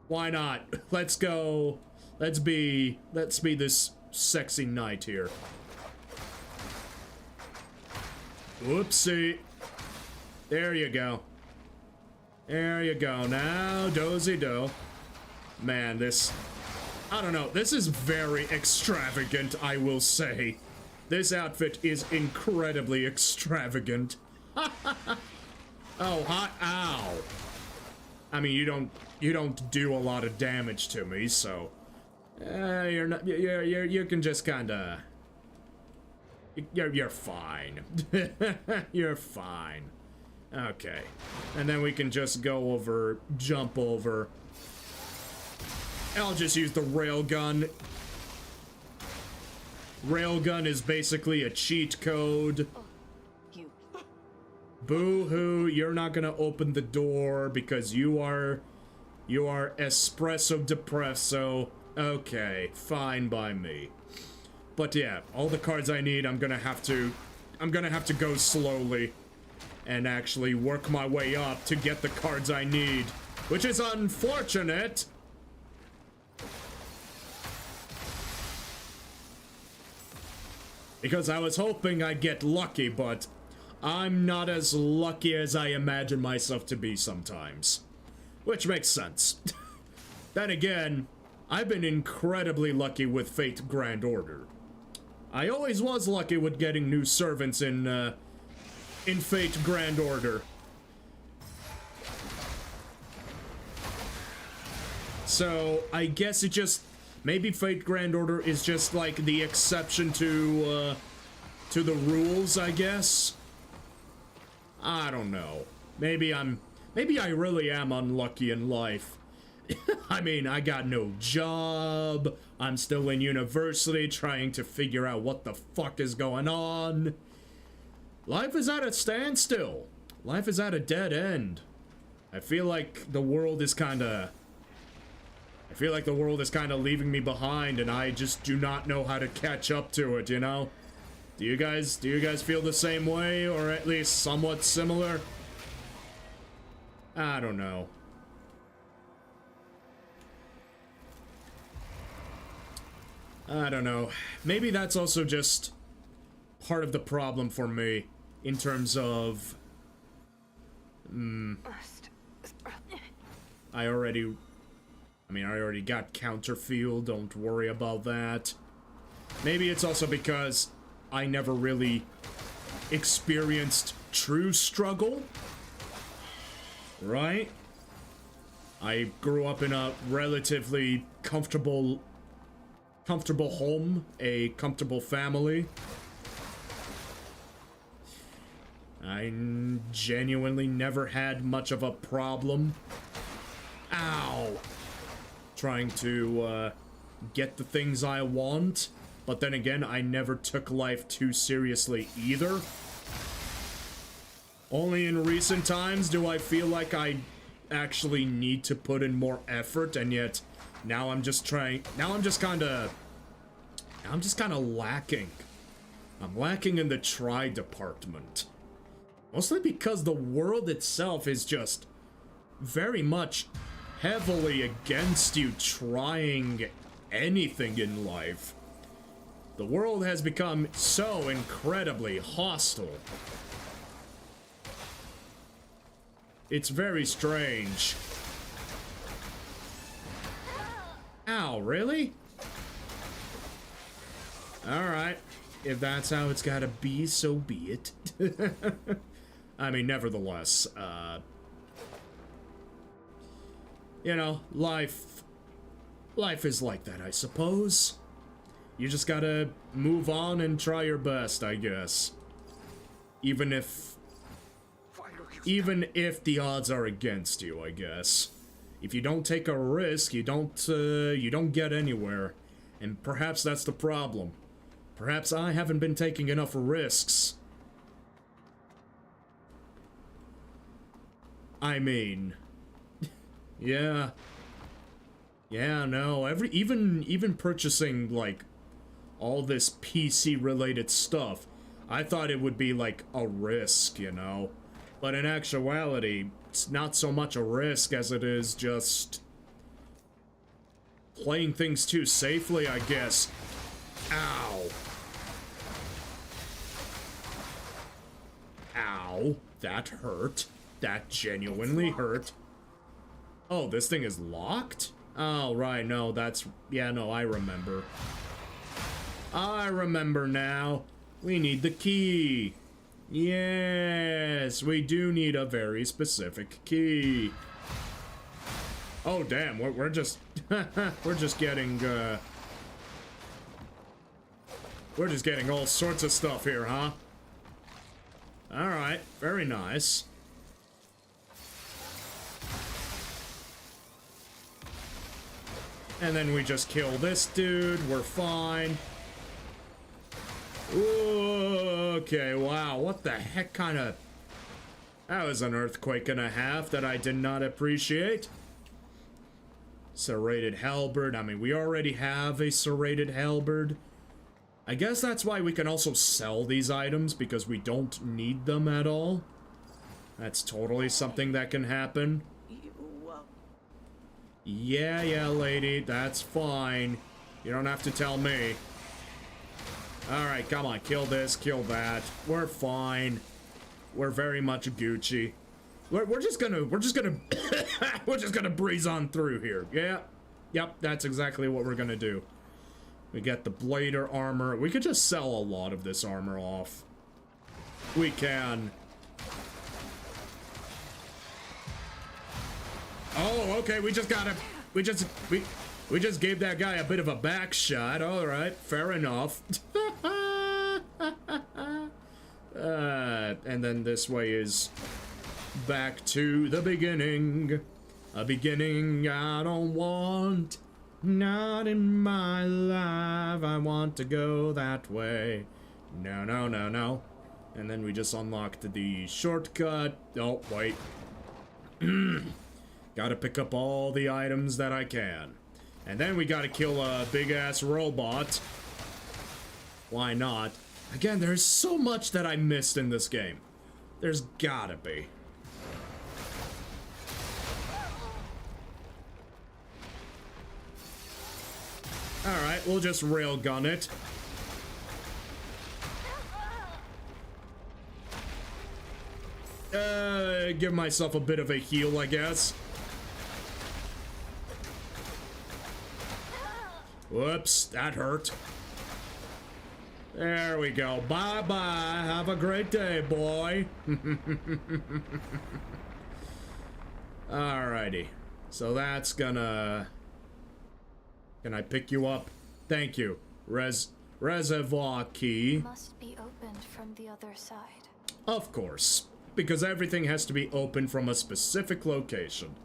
Why not? Let's go. Let's be this sexy knight here. Whoopsie. There you go. There you go. Now, dozy-do. Man, this... I don't know. This is very extravagant, I will say. This outfit is incredibly extravagant. Oh, hot. Ow. I mean, you don't do a lot of damage to me, so you can just kind of you're fine. You're fine. Okay, and then we can just go over, jump over. I'll just use the railgun. Railgun is basically a cheat code. Boo-hoo, you're not gonna open the door because you are espresso depresso. Okay, fine by me. But yeah, all the cards I need, I'm gonna have to go slowly and actually work my way up to get the cards I need, which is unfortunate. Because I was hoping I'd get lucky, but I'm not as lucky as I imagine myself to be sometimes. Which makes sense. Then again, I've been incredibly lucky with Fate Grand Order. I always was lucky with getting new servants in Fate Grand Order. So, I guess it just... Maybe Fate Grand Order is just like the exception to the rules, I guess. I don't know. Maybe I really am unlucky in life. I mean, I got no job. I'm still in university trying to figure out what the fuck is going on. Life is at a standstill. Life is at a dead end. I feel like the world is kind of leaving me behind, and I just do not know how to catch up to it, you know? Do you guys feel the same way, or at least somewhat similar? I don't know. I don't know. Maybe that's also just part of the problem for me in terms of I already got counterfield, don't worry about that. Maybe it's also because I never really experienced true struggle, right? I grew up in a relatively comfortable home, a comfortable family. I genuinely never had much of a problem. Ow! Trying to get the things I want. But then again, I never took life too seriously either. Only in recent times do I feel like I actually need to put in more effort, and yet now I'm just kind of lacking. I'm lacking in the try department. Mostly because the world itself is just very much heavily against you trying anything in life. The world has become so incredibly hostile. It's very strange. Ow, really? Alright. If that's how it's gotta be, so be it. I mean, nevertheless, you know, life is like that, I suppose. You just gotta move on and try your best, I guess. Even if the odds are against you, I guess. If you don't take a risk, you don't get anywhere. And perhaps that's the problem. Perhaps I haven't been taking enough risks. I mean, yeah, no. Even purchasing like all this PC related stuff, I thought it would be like a risk, you know. But in actuality, it's not so much a risk as it is just playing things too safely, I guess. Ow. Ow. That hurt. That genuinely hurt. Oh, this thing is locked? Oh, right, no, that's... Yeah, no, I remember. I remember now. We need the key. Yes, we do need a very specific key. Oh, damn, we're just... we're just getting all sorts of stuff here, huh? Alright, very nice. And then we just kill this dude, we're fine. Ooh, okay, wow, what the heck kind of... That was an earthquake and a half that I did not appreciate. Serrated halberd, I mean, we already have a serrated halberd. I guess that's why we can also sell these items, because we don't need them at all. That's totally something that can happen. Yeah, lady, that's fine. You don't have to tell me. Alright, come on, kill this, kill that. We're fine. We're very much Gucci. We're just gonna we're just gonna breeze on through here. Yeah. Yep, that's exactly what we're gonna do. We get the blader armor. We could just sell a lot of this armor off. We can. Oh, okay, we just gave that guy a bit of a back shot. All right, fair enough. And then this way is back to the beginning. A beginning I don't want. Not in my life. I want to go that way. No, no, no, no. And then we just unlocked the shortcut. Oh, wait. Gotta pick up all the items that I can. And then we gotta kill a big-ass robot. Why not? Again, there's so much that I missed in this game. There's gotta be. Alright, we'll just railgun it. Give myself a bit of a heal, I guess. Whoops, that hurt. There we go. Bye-bye. Have a great day, boy. Alrighty. So that's gonna... Can I pick you up? Thank you. Reservoir key. Must be opened from the other side. Of course. Because everything has to be opened from a specific location.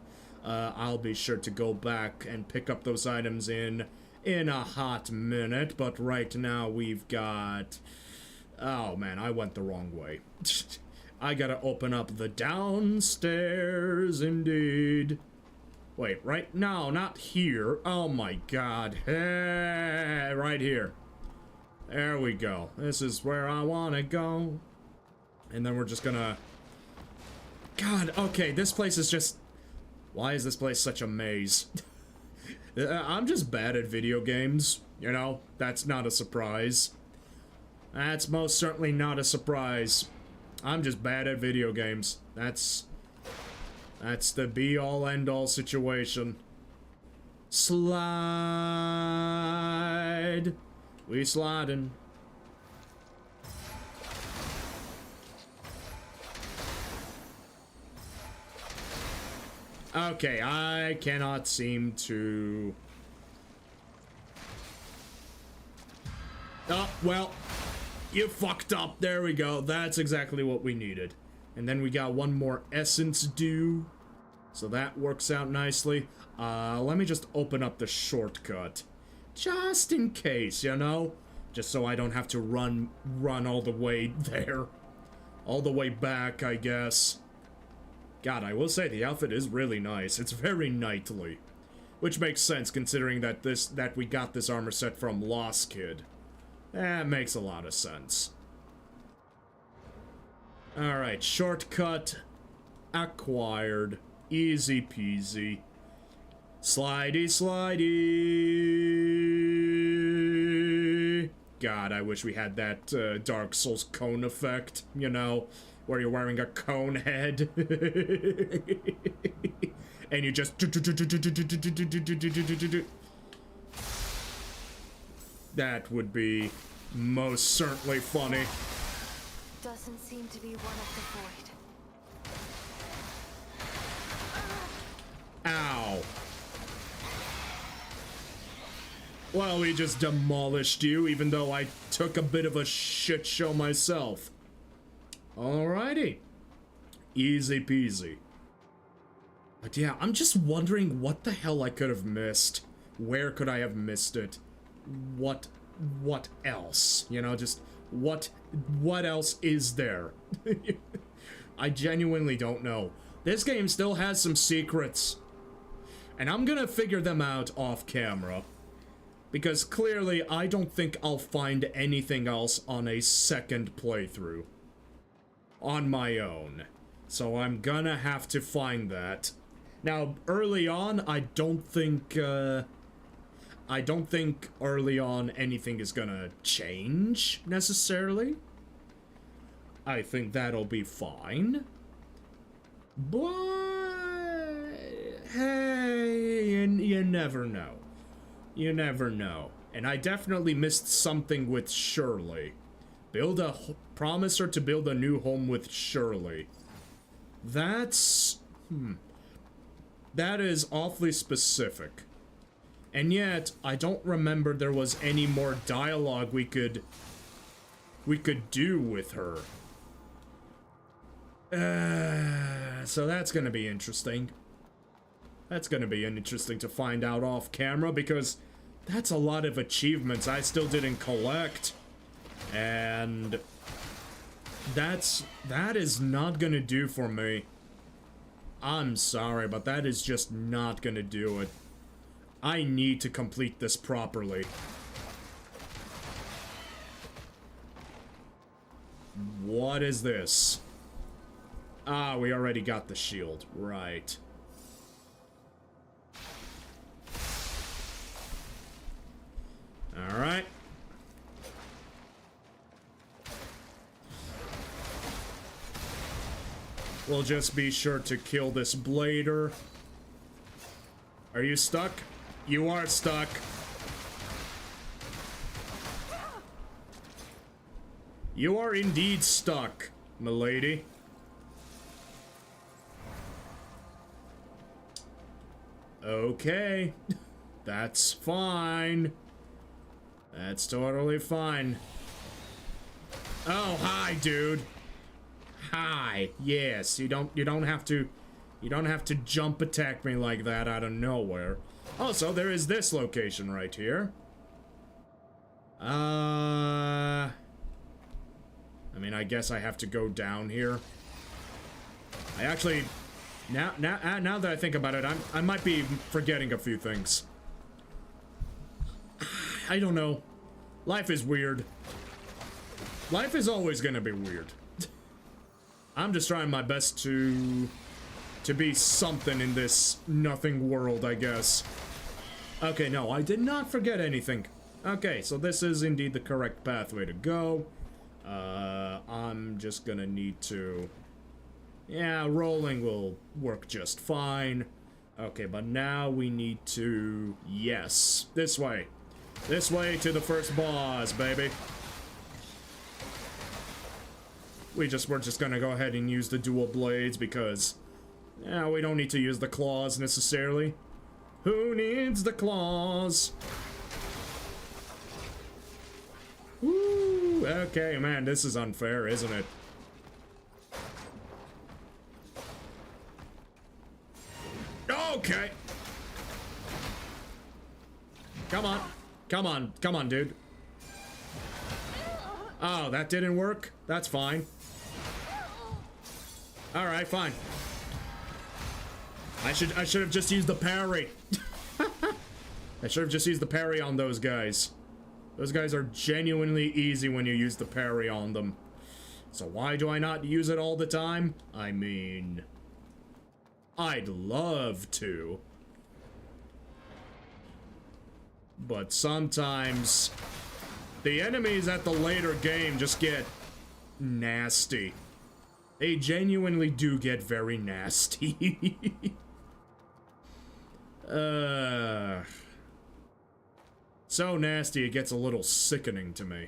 I'll be sure to go back and pick up those items in a hot minute, but right now we've got... Oh man, I went the wrong way. I gotta open up the downstairs, indeed. Wait, right? No, not here. Oh my god. Hey, right here. There we go. This is where I wanna go. And then we're just gonna... God, okay, this place is just... Why is this place such a maze? I'm just bad at video games, you know? That's not a surprise. That's most certainly not a surprise. I'm just bad at video games. That's the be-all, end-all situation. Slide. We sliding. Okay, I cannot seem to... Oh, well, you fucked up. There we go. That's exactly what we needed. And then we got one more essence due. So that works out nicely. Let me just open up the shortcut. Just in case, you know? Just so I don't have to run all the way there. All the way back, I guess. God, I will say the outfit is really nice. It's very knightly. Which makes sense considering that we got this armor set from Lost Kid. That makes a lot of sense. Alright, shortcut acquired. Easy peasy. Slidey, slidey. God, I wish we had that Dark Souls cone effect, you know, where you're wearing a cone head. And you just... That would be most certainly funny. Doesn't seem to be one of the void. Ow. Well, we just demolished you, even though I took a bit of a shit show myself. Alrighty. Easy peasy. But yeah, I'm just wondering what the hell I could have missed. Where could I have missed it? What else? You know, just what else is there? I genuinely don't know. This game still has some secrets. And I'm gonna figure them out off camera. Because clearly, I don't think I'll find anything else on a second playthrough. On my own. So I'm gonna have to find that. Now, early on, I don't think early on anything is gonna change, necessarily. I think that'll be fine. But... hey, you never know. You never know. And I definitely missed something with Shirley. Promise her to build a new home with Shirley. That's... That is awfully specific. And yet, I don't remember there was any more dialogue we could do with her. So that's gonna be interesting. That's gonna be interesting to find out off camera, because that's a lot of achievements I still didn't collect. And that is not gonna do for me. I'm sorry, but that is just not gonna do it. I need to complete this properly. What is this? Ah, we already got the shield. Right. Alright. We'll just be sure to kill this blader. Are you stuck? You are stuck. You are indeed stuck, milady. Okay. That's fine. That's totally fine. Oh, hi, dude. Hi. Yes, you don't have to jump attack me like that out of nowhere. Also, there is this location right here. I mean, I guess I have to go down here. I actually, now that I think about it, I might be forgetting a few things. I don't know. Life is weird. Life is always gonna be weird. I'm just trying my best to be something in this nothing world, I guess. Okay, no, I did not forget anything. Okay, so this is indeed the correct pathway to go. I'm just gonna need to... Yeah, rolling will work just fine. Okay, but now we need to... Yes, this way. This way to the first boss, baby. We're just gonna go ahead and use the dual blades because... Yeah, we don't need to use the claws necessarily. Who needs the claws? Woo! Okay, man, this is unfair, isn't it? Okay. Come on. Come on. Come on, dude. Oh, that didn't work? That's fine. Alright, fine. I should have just used the parry. I should have just used the parry on those guys. Those guys are genuinely easy when you use the parry on them. So why do I not use it all the time? I mean... I'd love to. But sometimes... the enemies at the later game just get... nasty. They genuinely do get very nasty. So nasty it gets a little sickening to me.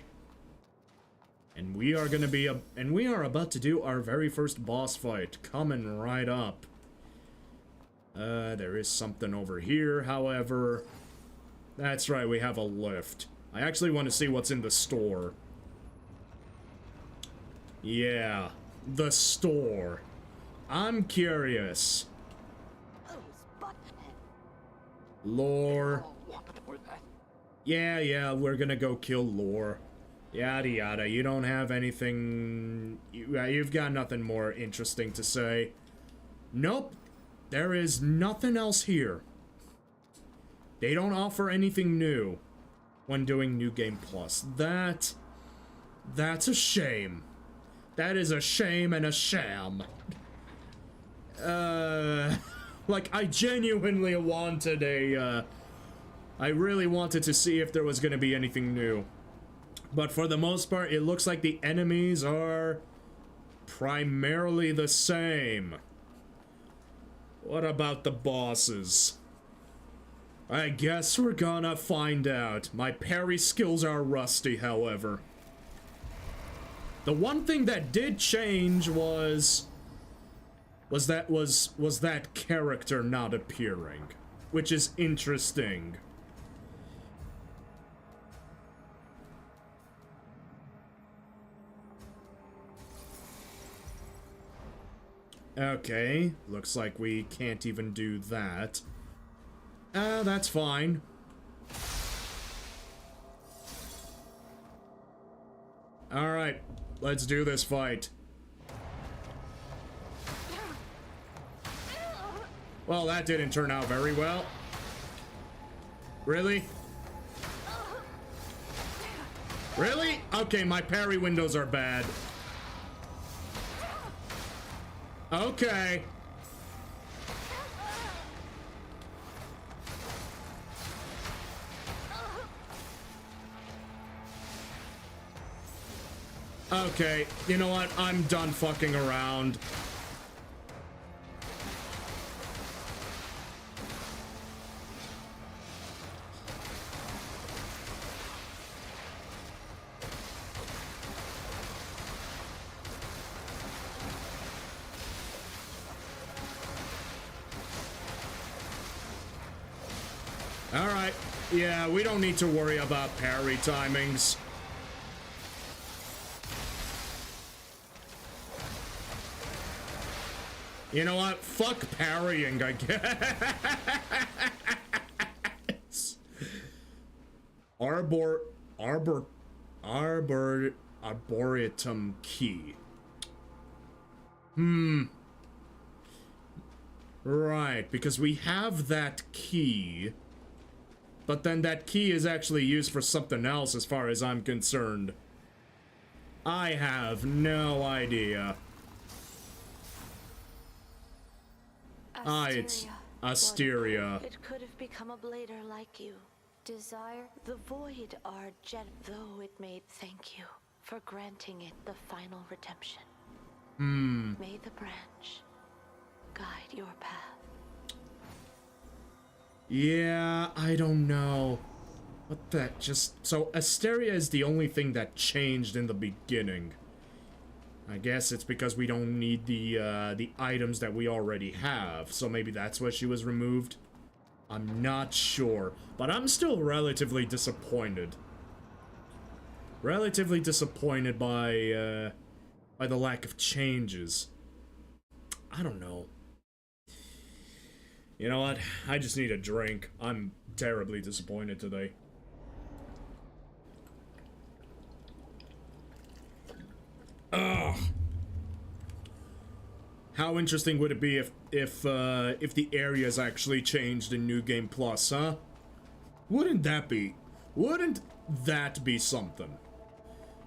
And we are about to do our very first boss fight, coming right up. There is something over here, however. That's right, we have a lift. I actually want to see what's in the store. Yeah, the store. I'm curious. Lore. Yeah, we're gonna go kill Lore. Yada yada, you don't have anything... You've got nothing more interesting to say. Nope, there is nothing else here. They don't offer anything new when doing New Game Plus. That's a shame. That is a shame and a sham. Like, I genuinely wanted I really wanted to see if there was gonna be anything new. But for the most part, it looks like the enemies are primarily the same. What about the bosses? I guess we're gonna find out. My parry skills are rusty, however. The one thing that did change was that character not appearing, which is interesting. Okay, looks like we can't even do that. That's fine. Alright, let's do this fight. Well, that didn't turn out very well. Really? Really? Okay, my parry windows are bad. Okay. Okay, you know what? I'm done fucking around. Alright, yeah, we don't need to worry about parry timings. You know what? Fuck parrying, I guess. Arboretum key. Right, because we have that key, but then that key is actually used for something else as far as I'm concerned. I have no idea. It's Asteria. It could have become a blader like you. Desire the void are though it may thank you for granting it the final redemption. May the branch guide your path. Yeah, I don't know. What the so Asteria is the only thing that changed in the beginning. I guess it's because we don't need the items that we already have, so maybe that's why she was removed. I'm not sure, but I'm still relatively disappointed. Relatively disappointed by the lack of changes. I don't know. You know what? I just need a drink. I'm terribly disappointed today. Ugh. How interesting would it be if the areas actually changed in New Game Plus, huh? Wouldn't that be something?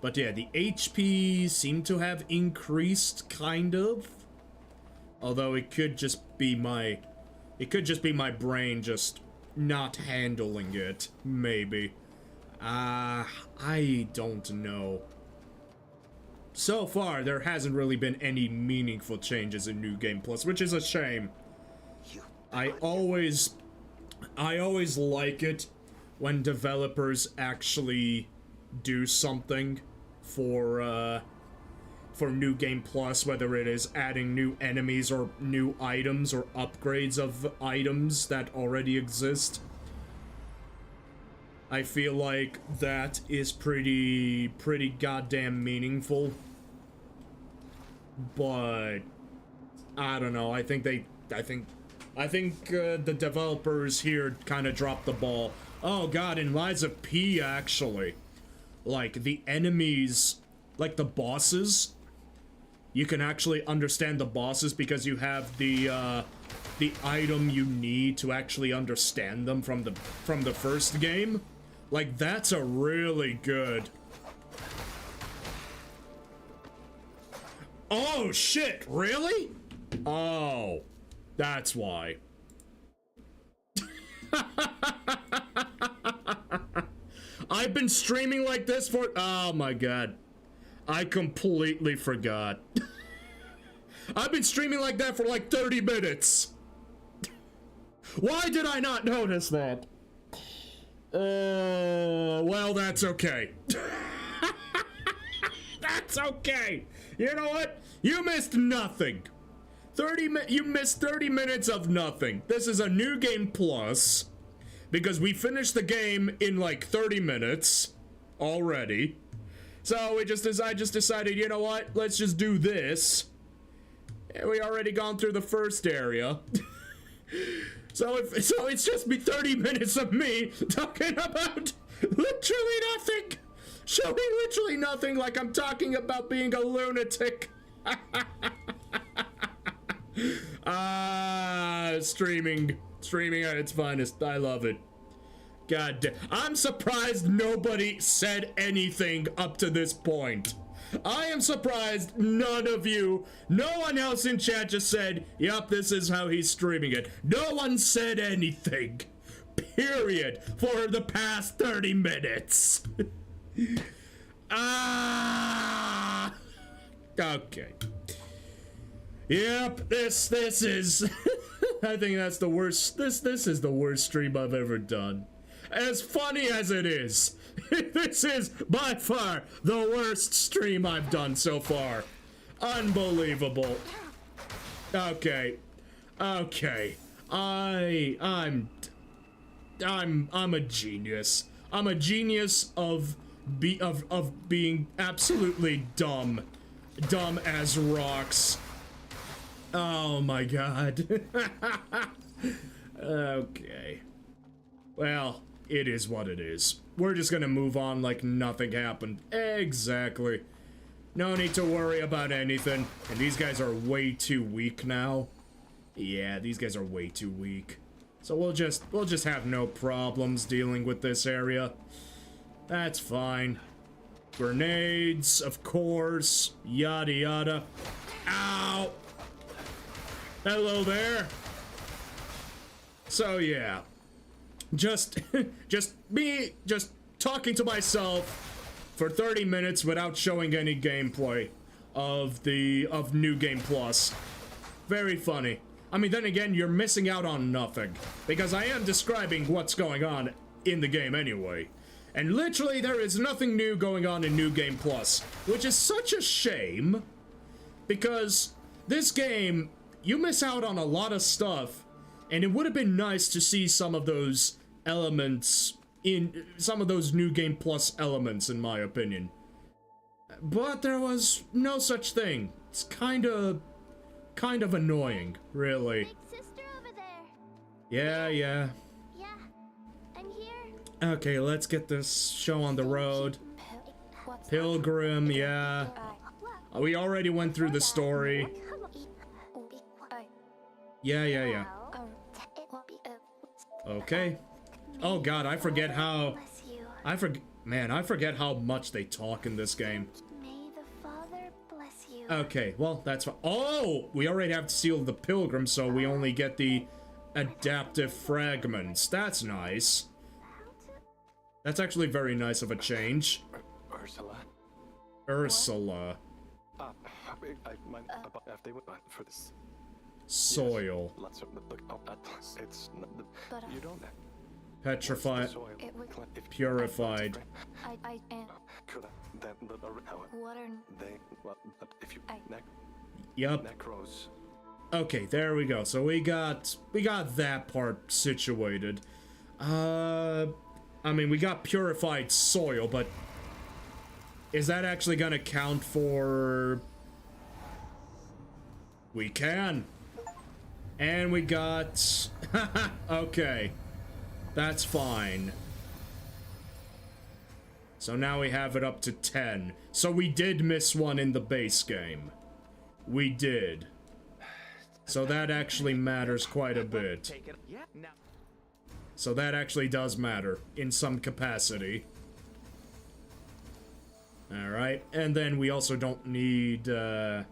But yeah, the HP seemed to have increased, kind of. Although it could just be my brain just not handling it, maybe. I don't know. So far, there hasn't really been any meaningful changes in New Game Plus, which is a shame. I always like it when developers actually do something for New Game Plus, whether it is adding new enemies or new items or upgrades of items that already exist. I feel like that is pretty goddamn meaningful. But I don't know. I think the developers here kind of dropped the ball. Oh god, in Lies of P actually, like the enemies, like the bosses, you can actually understand the bosses because you have the item you need to actually understand them from the first game. Like, that's a really good... Oh, shit! Really? Oh. That's why. I've been streaming like this for... Oh, my God. I completely forgot. I've been streaming like that for like 30 minutes. Why did I not notice that? Well, that's okay. That's okay. You know what? You missed nothing. You missed 30 minutes of nothing. This is a New Game Plus because we finished the game in like 30 minutes already. So I just decided, you know what? Let's just do this. And we already gone through the first area. So it's just be 30 minutes of me talking about literally nothing. Showing literally nothing like I'm talking about being a lunatic. Streaming at its finest. I love it. God damn. I'm surprised nobody said anything up to this point. I am surprised none of you, no one else in chat just said, yup, this is how he's streaming it. No one said anything. Period. For the past 30 minutes. Ah! Okay. Yep, this is... I think that's the worst, this is the worst stream I've ever done. As funny as it is, this is by far the worst stream I've done so far. Unbelievable. Okay. Okay. I'm a genius. I'm a genius of being absolutely dumb. Dumb as rocks. Oh my god. Okay. Well, it is what it is. We're just gonna move on like nothing happened. Exactly. No need to worry about anything. And these guys are way too weak now. Yeah, these guys are way too weak. So we'll just have no problems dealing with this area. That's fine. Grenades, of course. Yada yada. Ow! Hello there. So yeah. Just talking to myself for 30 minutes without showing any gameplay of New Game Plus. Very funny. I mean, then again, you're missing out on nothing, because I am describing what's going on in the game anyway. And literally, there is nothing new going on in New Game Plus, which is such a shame, because this game, you miss out on a lot of stuff, and it would have been nice to see some of those elements in some of those New Game Plus elements, in my opinion. But there was no such thing. It's kind of annoying, really. Big sister over there. Yeah. Yeah. And here. Okay, let's get this show on the road. Pilgrim, yeah. We already went through the story. Yeah. Okay. Oh god, I forget how... I forget how much they talk in this game. May the Father bless you. Okay, well, that's fine. Oh! We already have to seal the Pilgrim, so we only get the adaptive fragments. That's nice. That's actually very nice of a change. Ursula. For this. Soil. You don't. Petrified. Purified. Yup. Okay, there we go. So we got that part situated. I mean, we got purified soil, but is that actually gonna count for... We can. And we got... Okay. That's fine. So now we have it up to 10. So we did miss one in the base game. We did. So that actually matters quite a bit. So that actually does matter in some capacity. Alright, and then we also don't need, I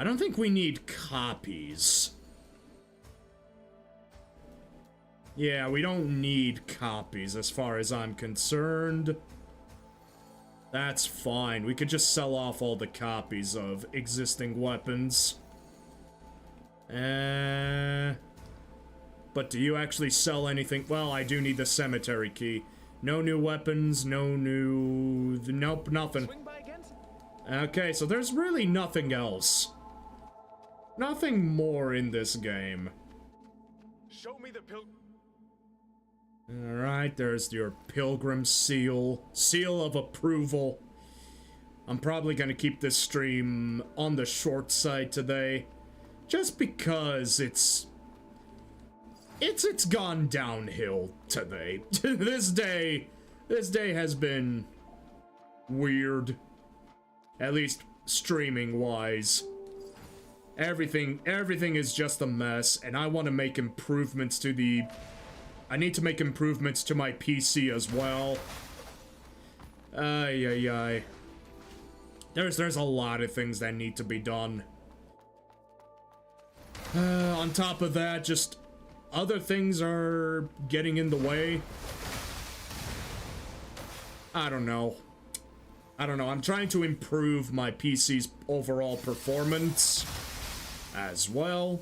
don't think we need copies. Yeah, we don't need copies as far as I'm concerned. That's fine. We could just sell off all the copies of existing weapons. But do you actually sell anything? Well, I do need the cemetery key. No new weapons, no new... Nope, nothing. Okay, so there's really nothing else. Nothing more in this game. Show me the pilgrim. Alright, there's your Pilgrim seal. Seal of approval. I'm probably gonna keep this stream on the short side today. Just because it's gone downhill today. This day has been weird. At least streaming wise. Everything is just a mess, and I want to make improvements to the... I need to make improvements to my PC as well. Ay. There's a lot of things that need to be done. On top of that, just other things are getting in the way. I don't know. I'm trying to improve my PC's overall performance as well,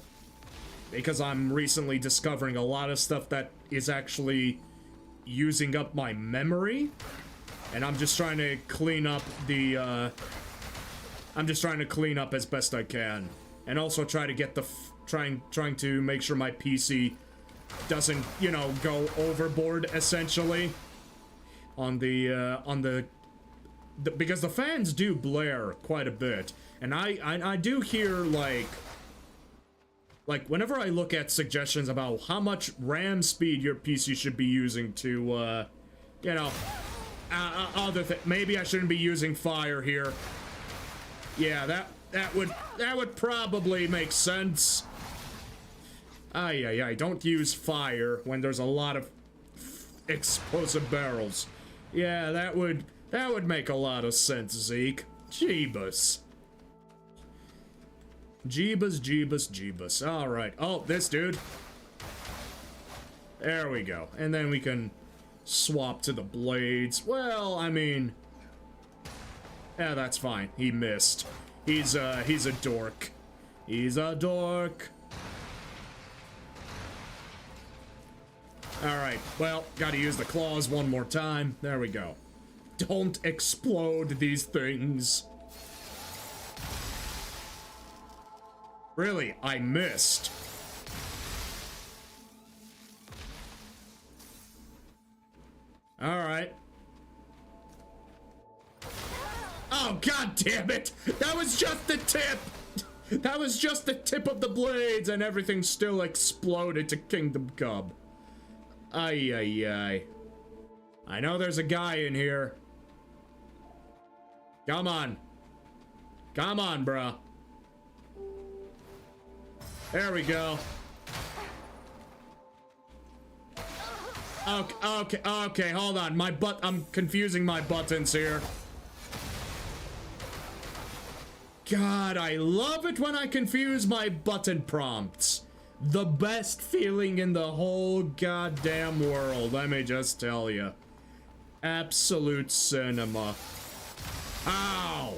because I'm recently discovering a lot of stuff that is actually using up my memory, and I'm just trying to clean up the, I'm just trying to clean up as best I can, and also try to get the, trying to make sure my PC doesn't, you know, go overboard, essentially, on the because the fans do blare quite a bit, and I do hear, like, whenever I look at suggestions about how much RAM speed your PC should be using to, you know, maybe I shouldn't be using fire here. Yeah, that would probably make sense. Ay, don't use fire when there's a lot of explosive barrels. Yeah, that would make a lot of sense, Zeke. Jeebus. Jeebus. Alright. Oh, this dude. There we go. And then we can swap to the blades. Well, I mean... yeah, that's fine. He missed. He's a dork. He's a dork. Alright, well, gotta use the claws one more time. There we go. Don't explode these things. Really, I missed. Alright. Oh, god damn it! That was just the tip! That was just the tip of the blades, and everything still exploded to Kingdom Come. Ay. I know there's a guy in here. Come on. Come on, bruh. There we go. Okay, hold on. I'm confusing my buttons here. God, I love it when I confuse my button prompts. The best feeling in the whole goddamn world, let me just tell you. Absolute cinema. Ow!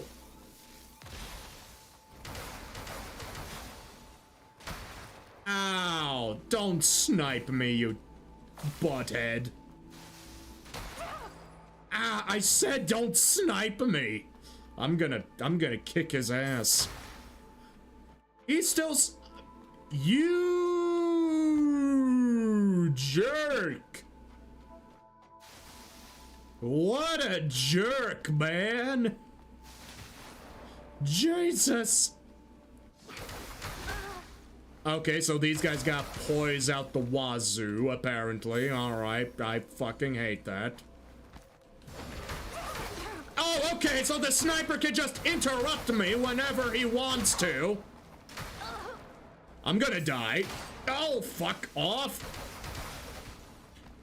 Ow! Don't snipe me, you butthead. Ah, I said don't snipe me. I'm gonna kick his ass. He's still you jerk. What a jerk, man. Jesus. Okay, so these guys got poise out the wazoo, apparently. Alright, I fucking hate that. Oh, okay, so the sniper can just interrupt me whenever he wants to. I'm gonna die. Oh, fuck off.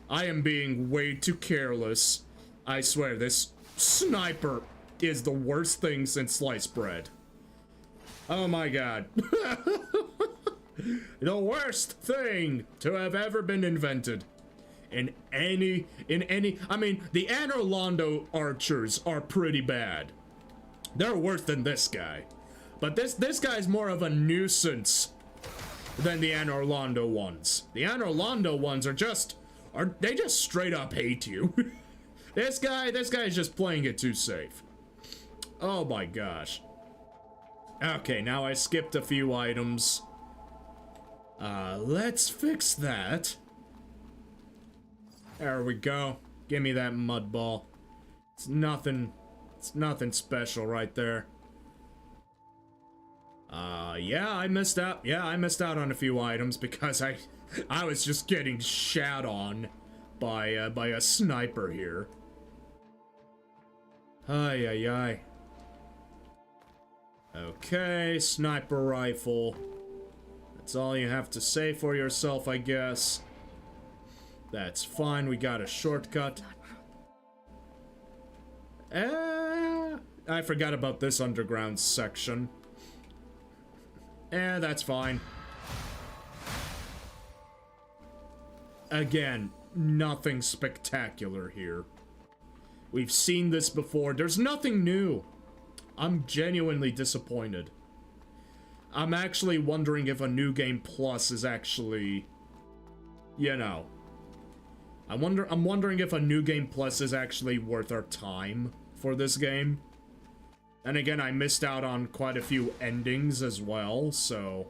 I am being way too careless. I swear, this sniper is the worst thing since sliced bread. Oh my god. The worst thing to have ever been invented. I mean, the Anor Londo archers are pretty bad. They're worse than this guy. But this guy's more of a nuisance than the Anor Londo ones. The Anor Londo ones they just straight up hate you. This guy is just playing it too safe. Oh my gosh. Okay, now I skipped a few items. Let's fix that. There we go. Give me that mud ball. It's nothing special right there. Yeah, I missed out. Yeah, I missed out on a few items because I was just getting shat on by a sniper here. Ay. Okay, sniper rifle. That's all you have to say for yourself, I guess. That's fine, we got a shortcut. I forgot about this underground section. That's fine. Again, nothing spectacular here. We've seen this before. There's nothing new. I'm genuinely disappointed. I'm actually wondering if a New Game Plus is actually, you know, I'm wondering if a New Game Plus is actually worth our time for this game. And again, I missed out on quite a few endings as well, so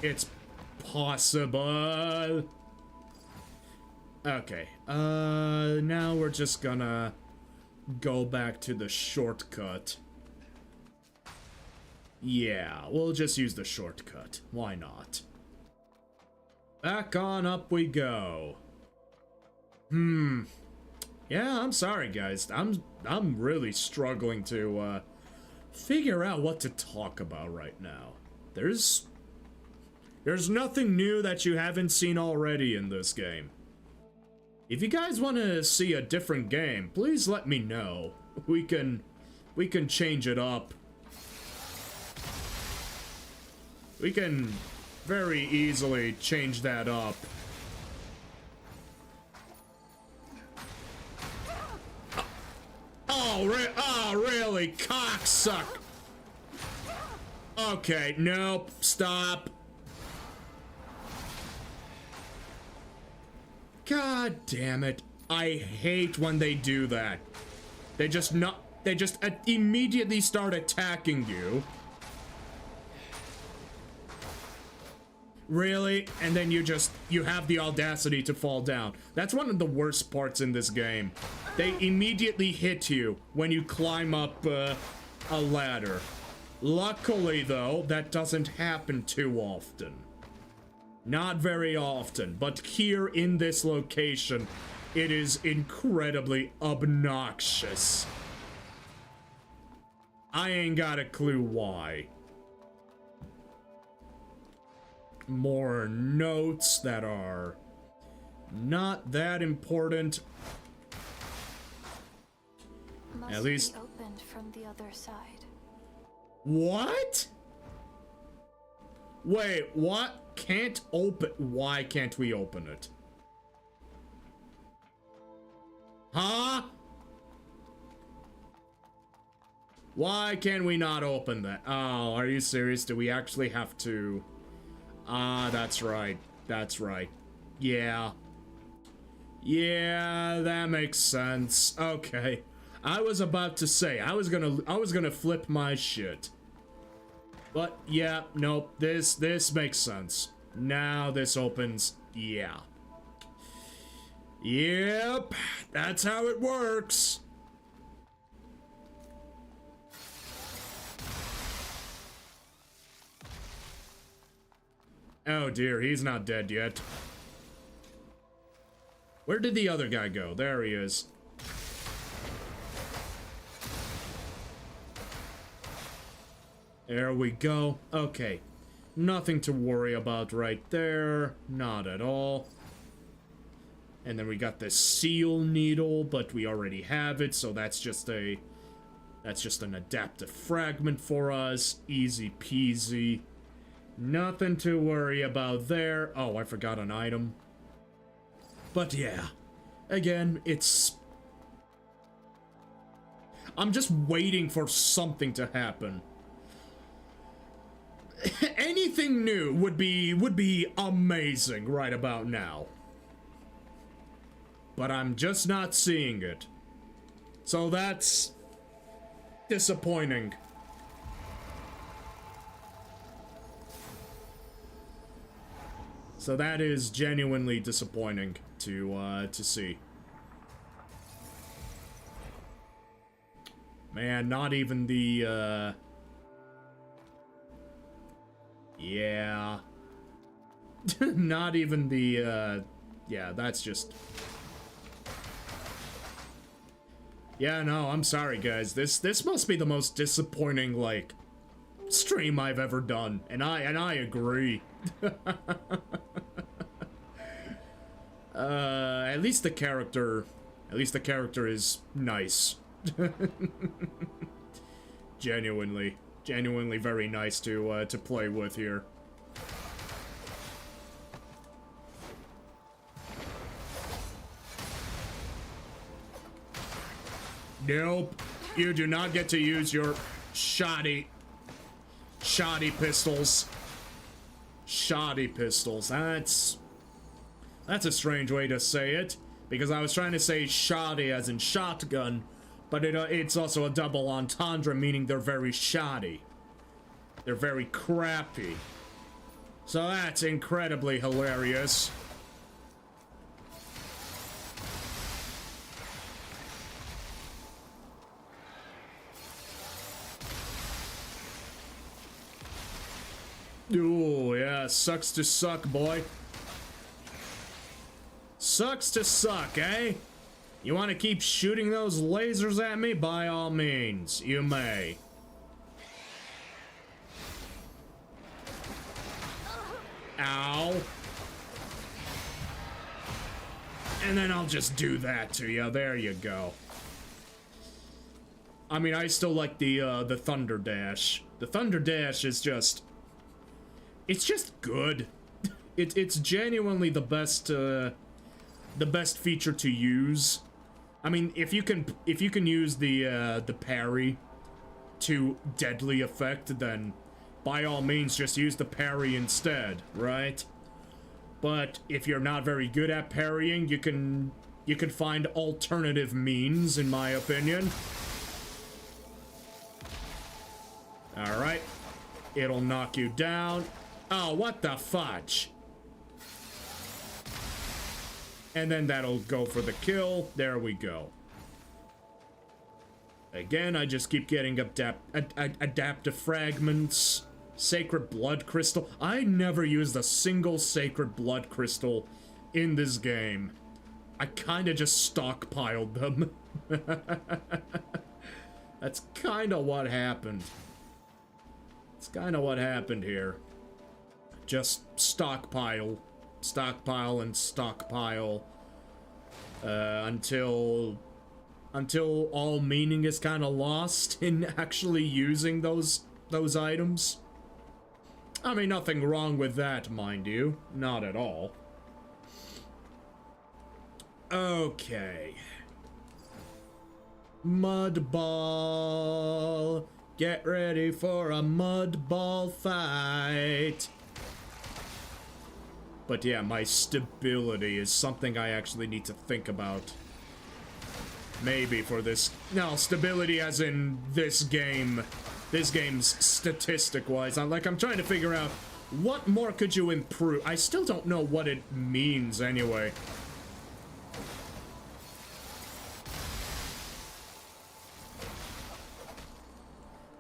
it's possible. Okay, now we're just gonna go back to the shortcut. Yeah, we'll just use the shortcut. Why not? Back on up we go. Yeah, I'm sorry, guys. I'm really struggling to figure out what to talk about right now. There's nothing new that you haven't seen already in this game. If you guys want to see a different game, please let me know. We can change it up. We can very easily change that up. Oh, really? Cocksuck. Okay, nope. Stop. God damn it. I hate when they do that. They just immediately start attacking you. Really? And then you have the audacity to fall down. That's one of the worst parts in this game. They immediately hit you when you climb up a ladder. Luckily, though, that doesn't happen too often. Not very often, but here in this location, it is incredibly obnoxious. I ain't got a clue why. More notes that are not that important. Must At least be opened from the other side. What? Wait, what? Can't open? Why can't we open it? Huh? Why can we not open that? Oh, are you serious? Do we actually have to? Ah, that's right. That's right. Yeah. Yeah, that makes sense. Okay. I was about to say, I was gonna flip my shit. But yeah, nope, this makes sense. Now this opens, yeah. Yep, that's how it works. Oh dear, he's not dead yet. Where did the other guy go? There he is. There we go. Okay. Nothing to worry about right there. Not at all. And then we got the seal needle, but we already have it, so that's just an adaptive fragment for us. Easy peasy. Nothing to worry about there. Oh, I forgot an item. But yeah. Again, I'm just waiting for something to happen. Anything new would be amazing right about now. But I'm just not seeing it. So that's disappointing. So that is genuinely disappointing to see. Man, not even the yeah. Not even the, yeah, that's just... Yeah, no, I'm sorry, guys. This must be the most disappointing, like, stream I've ever done. And I agree. At least the character At least the character is nice. Genuinely very nice to play with here. Nope. You do not get to use your shoddy pistols. Shoddy pistols. That's a strange way to say it, because I was trying to say shoddy as in shotgun, but it's also a double entendre, meaning they're very shoddy. They're very crappy. So that's incredibly hilarious. Ooh, yeah, sucks to suck, boy. Sucks to suck, eh? You want to keep shooting those lasers at me? By all means, you may. Ow. And then I'll just do that to you. There you go. I mean, I still like the Thunder Dash. The Thunder Dash is just... It's just good. It's genuinely the best feature to use. I mean, if you can use the parry to deadly effect, then by all means just use the parry instead, right? But if you're not very good at parrying, you can find alternative means, in my opinion. All right, it'll knock you down. Oh, what the fudge? And then that'll go for the kill. There we go. Again, I just keep getting adaptive fragments. Sacred blood crystal. I never used a single sacred blood crystal in this game. I kinda just stockpiled them. That's kinda what happened. It's kinda what happened here. Just stockpile and stockpile until all meaning is kind of lost in actually using those items. I mean, nothing wrong with that, mind you. Not at all. Okay. Mud ball. Get ready for a mud ball fight. But yeah, my stability is something I actually need to think about. Maybe for this... No, stability as in this game. This game's statistic-wise. I'm trying to figure out what more could you improve. I still don't know what it means anyway.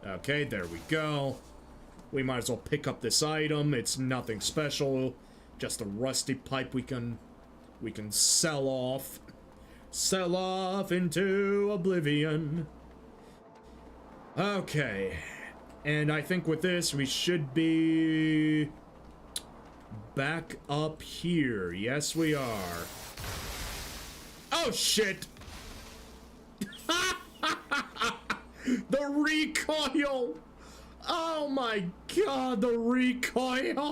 Okay, there we go. We might as well pick up this item. It's nothing special. Just a rusty pipe we can sell off. Sell off into oblivion. Okay. And I think with this, we should be back up here. Yes, we are. Oh, shit! The recoil! Oh my god, the recoil!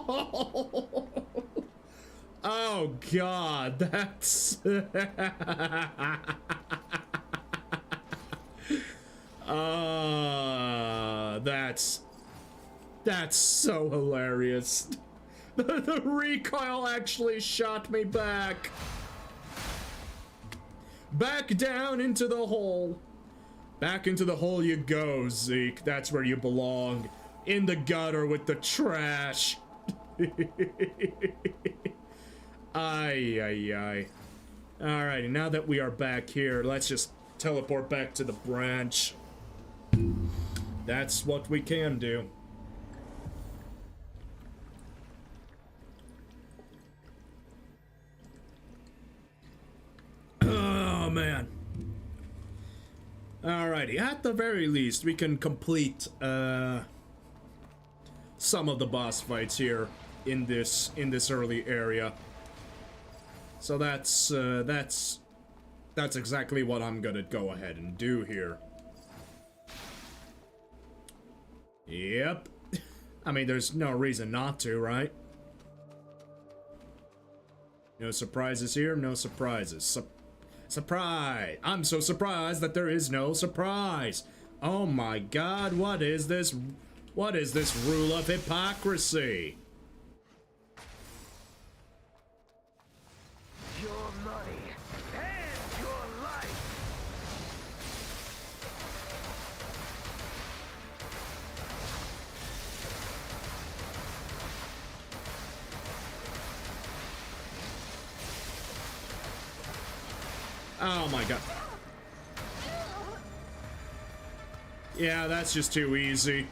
Oh god, that's... That's so hilarious. The recoil actually shot me back. Back down into the hole. Back into the hole you go, Zeke. That's where you belong. In the gutter with the trash. Ay. Alrighty, now that we are back here, let's just teleport back to the branch. That's what we can do. Oh, man. Alrighty, at the very least, we can complete some of the boss fights here in this early area. So that's That's exactly what I'm gonna go ahead and do here. Yep. I mean, there's no reason not to, right? No surprises here, no surprises. Surprise! I'm so surprised that there is no surprise. Oh my god, what is this? What is this rule of hypocrisy? Your money and your life. Oh my god. Yeah, that's just too easy.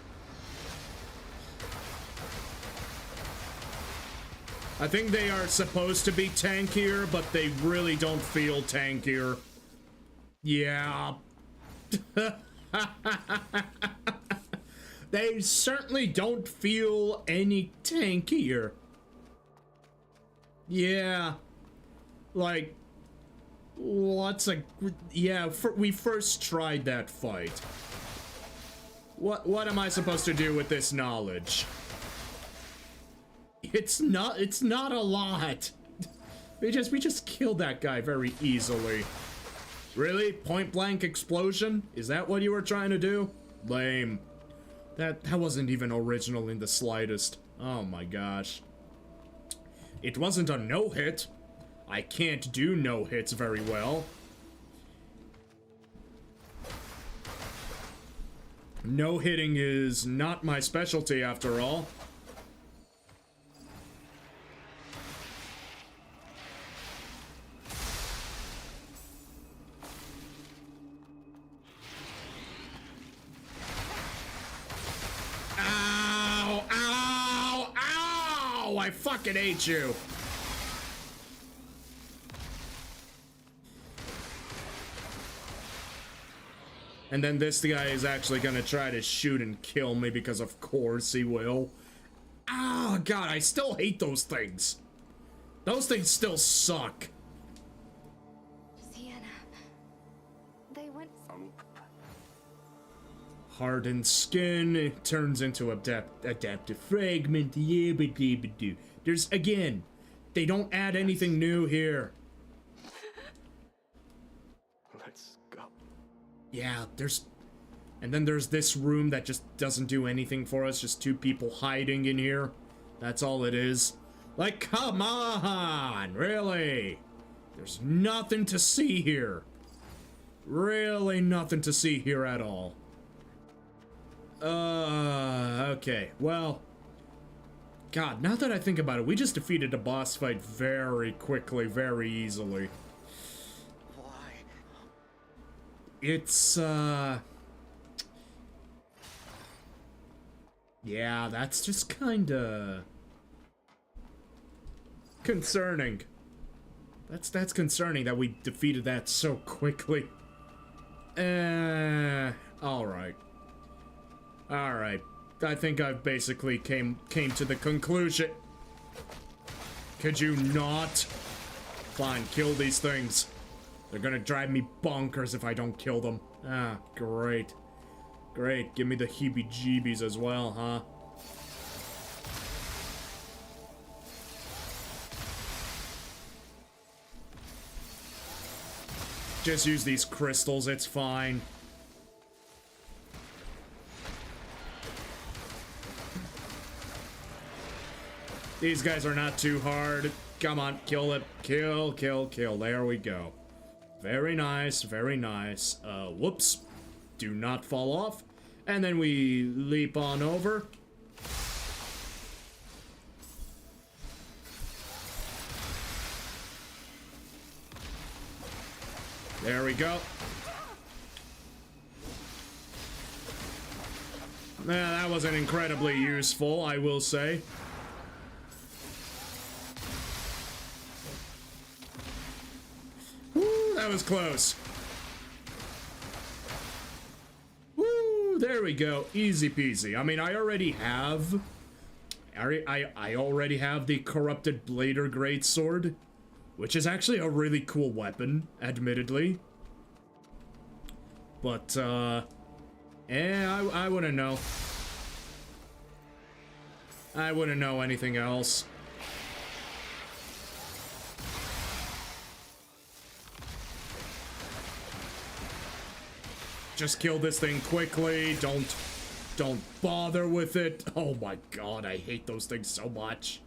I think they are supposed to be tankier, but they really don't feel tankier. Yeah. They certainly don't feel any tankier. Yeah. Like, what's a... Yeah, we first tried that fight. What am I supposed to do with this knowledge? It's not a lot. We just killed that guy very easily. Really? Point blank explosion? Is that what you were trying to do? Lame. That wasn't even original in the slightest. Oh my gosh. It wasn't a no-hit. I can't do no-hits very well. No-hitting is not my specialty after all. Ow! Ow! Ow! I fucking hate you! And then this guy is actually gonna try to shoot and kill me because of course he will. Oh god, I still hate those things. Those things still suck. Sienna. They went... Hardened skin, it turns into adaptive fragment. Yeah, but do. There's, again, they don't add anything new here. Let's go. Yeah, and then there's this room that just doesn't do anything for us, just two people hiding in here. That's all it is. Like, come on, really? There's nothing to see here. Really nothing to see here at all. Okay, well, God, now that I think about it, we just defeated a boss fight very quickly, very easily. It's, yeah, that's just kinda concerning. That's concerning that we defeated that so quickly. Alright. Alright. I think I've basically came to the conclusion. Could you not? Fine, kill these things. They're gonna drive me bonkers if I don't kill them. Ah, great. Great, give me the heebie-jeebies as well, huh? Just use these crystals, it's fine. These guys are not too hard. Come on, kill it. Kill, kill, kill. There we go. Very nice, very nice. Whoops. Do not fall off. And then we leap on over. There we go. That wasn't incredibly useful, I will say. Woo, that was close. Woo, there we go. Easy peasy. I mean, I already have... I already have the corrupted Blader Greatsword. which is actually a really cool weapon, admittedly. But, I wouldn't know. I wouldn't know anything else. Just kill this thing quickly. Don't bother with it. Oh my god, I hate those things so much.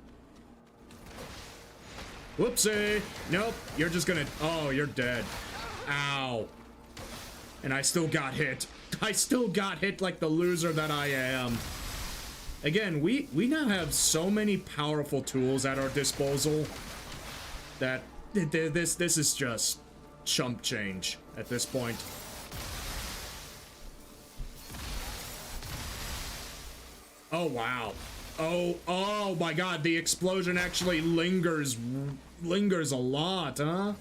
Whoopsie. Nope, you're just gonna... Oh, you're dead. Ow. And I still got hit. I still got hit like the loser that I am. Again, we now have so many powerful tools at our disposal that this is just chump change at this point. Oh, wow. Oh my god, the explosion actually lingers a lot, huh?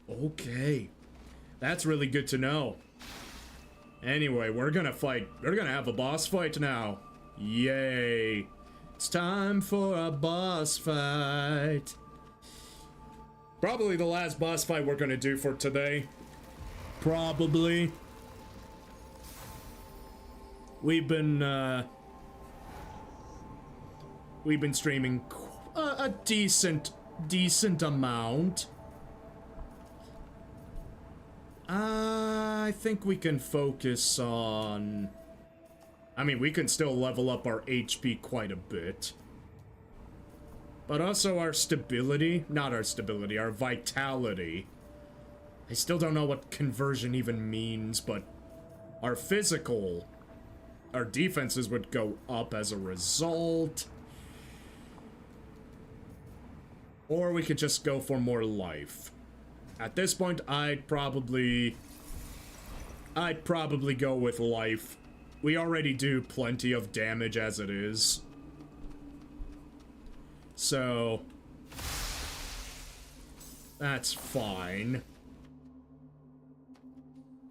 Okay. That's really good to know. Anyway, we're gonna have a boss fight now. Yay. It's time for a boss fight. Probably the last boss fight we're gonna do for today. Probably. We've been streaming a decent amount. I think we can focus on... I mean, we can still level up our HP quite a bit. But also our stability. Not our stability, our vitality. I still don't know what conversion even means, but our physical... Our defenses would go up as a result. Or we could just go for more life. At this point, I'd probably go with life. We already do plenty of damage as it is. So... that's fine.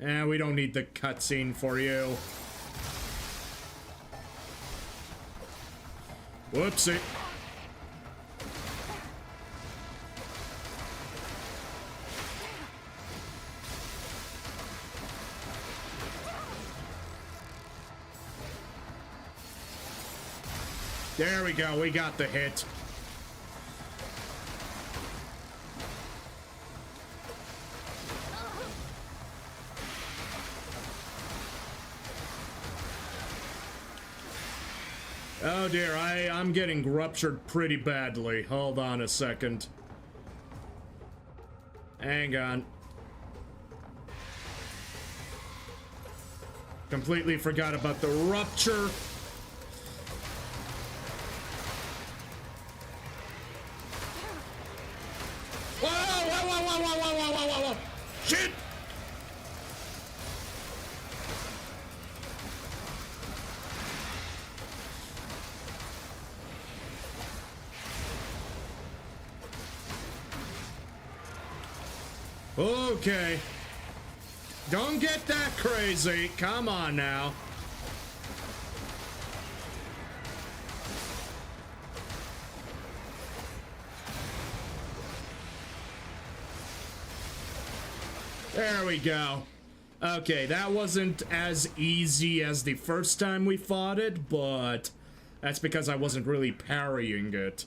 Eh, we don't need the cutscene for you. Whoopsie. There we go, we got the hit. Oh dear, I'm getting ruptured pretty badly. Hold on a second. Hang on. Completely forgot about the rupture. Whoa! Shit! Okay. Don't get that crazy. Come on now. There we go. Okay, that wasn't as easy as the first time we fought it, but that's because I wasn't really parrying it.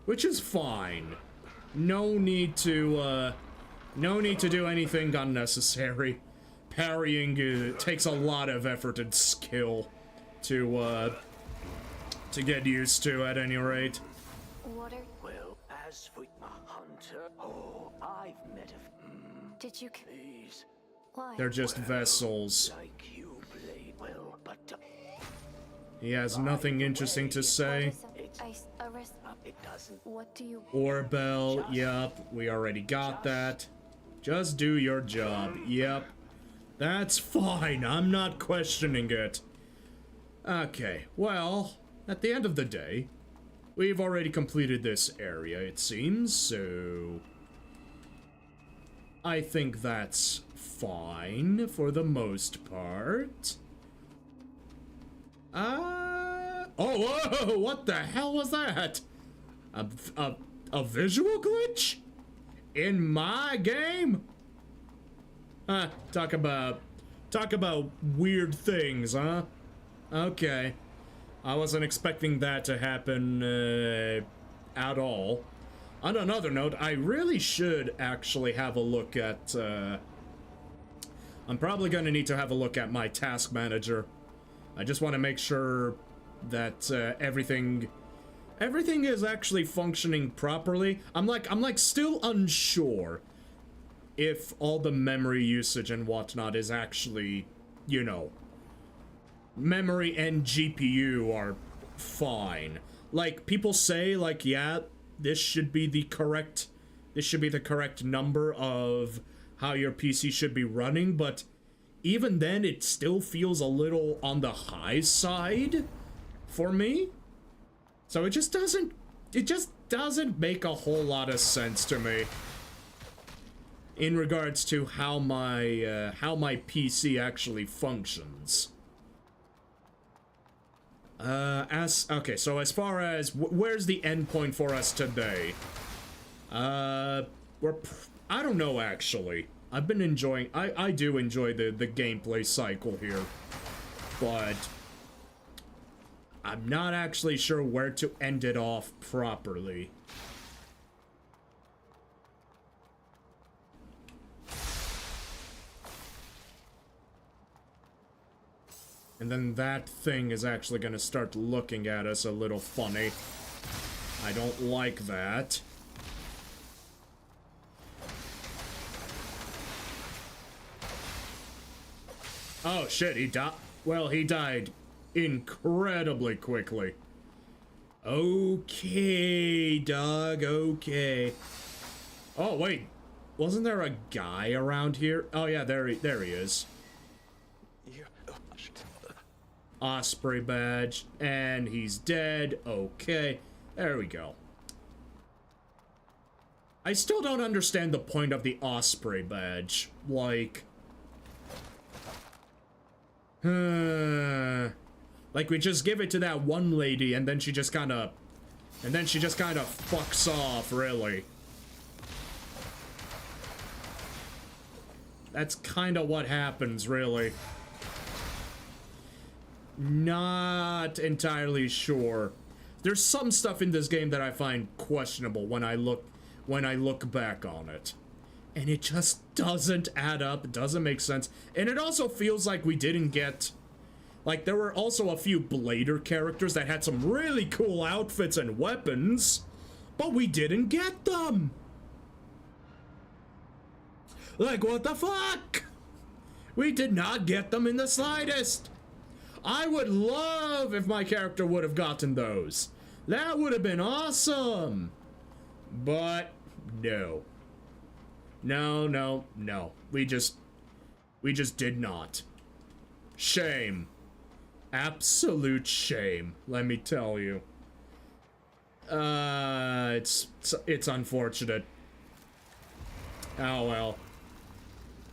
Which is fine. No need to do anything unnecessary. Parrying takes a lot of effort and skill to get used to, at any rate. What are... Well, as for a hunter, I've met a... Did you... Please. Why? They're just vessels. Like you played well, but... He has nothing interesting to say. It doesn't... What do you... Oorbell, yep, we already got that. Just do your job, yep. That's fine, I'm not questioning it. Okay, well, at the end of the day, we've already completed this area, it seems, so... I think that's fine for the most part. Oh, whoa, what the hell was that? A visual glitch? In my game? Huh, talk about weird things, huh? Okay. I wasn't expecting that to happen, at all. On another note, I really should actually have a look at, I'm probably gonna need to have a look at my task manager. I just want to make sure that, everything is actually functioning properly. I'm like still unsure if all the memory usage and whatnot is actually, you know, memory and GPU are fine. Like, people say, like, yeah, this should be the correct number of how your PC should be running, but even then, it still feels a little on the high side for me. So it just doesn't make a whole lot of sense to me in regards to how my PC actually functions. Okay, so as far as where's the end point for us today? I don't know, actually. I've been enjoying, I do enjoy the gameplay cycle here, but I'm not actually sure where to end it off properly. And then that thing is actually gonna start looking at us a little funny. I don't like that. Oh shit, he died. Well, he died incredibly quickly. Okay, dog, okay. Oh, wait. Wasn't there a guy around here? Oh, yeah, there he is. Osprey badge, and he's dead. Okay, there we go. I still don't understand the point of the Osprey badge. Like, like, we just give it to that one lady, and then she just kind of fucks off, really. That's kind of what happens, really. Not entirely sure. There's some stuff in this game that I find questionable when I look back on it. And it just doesn't add up, it doesn't make sense. And it also feels like we didn't get... Like, there were also a few Blader characters that had some really cool outfits and weapons, but we didn't get them! Like, what the fuck? We did not get them in the slightest! I would love if my character would have gotten those. That would have been awesome! But, no. No. We just did not. Shame. Absolute shame, let me tell you. It's unfortunate. Oh well.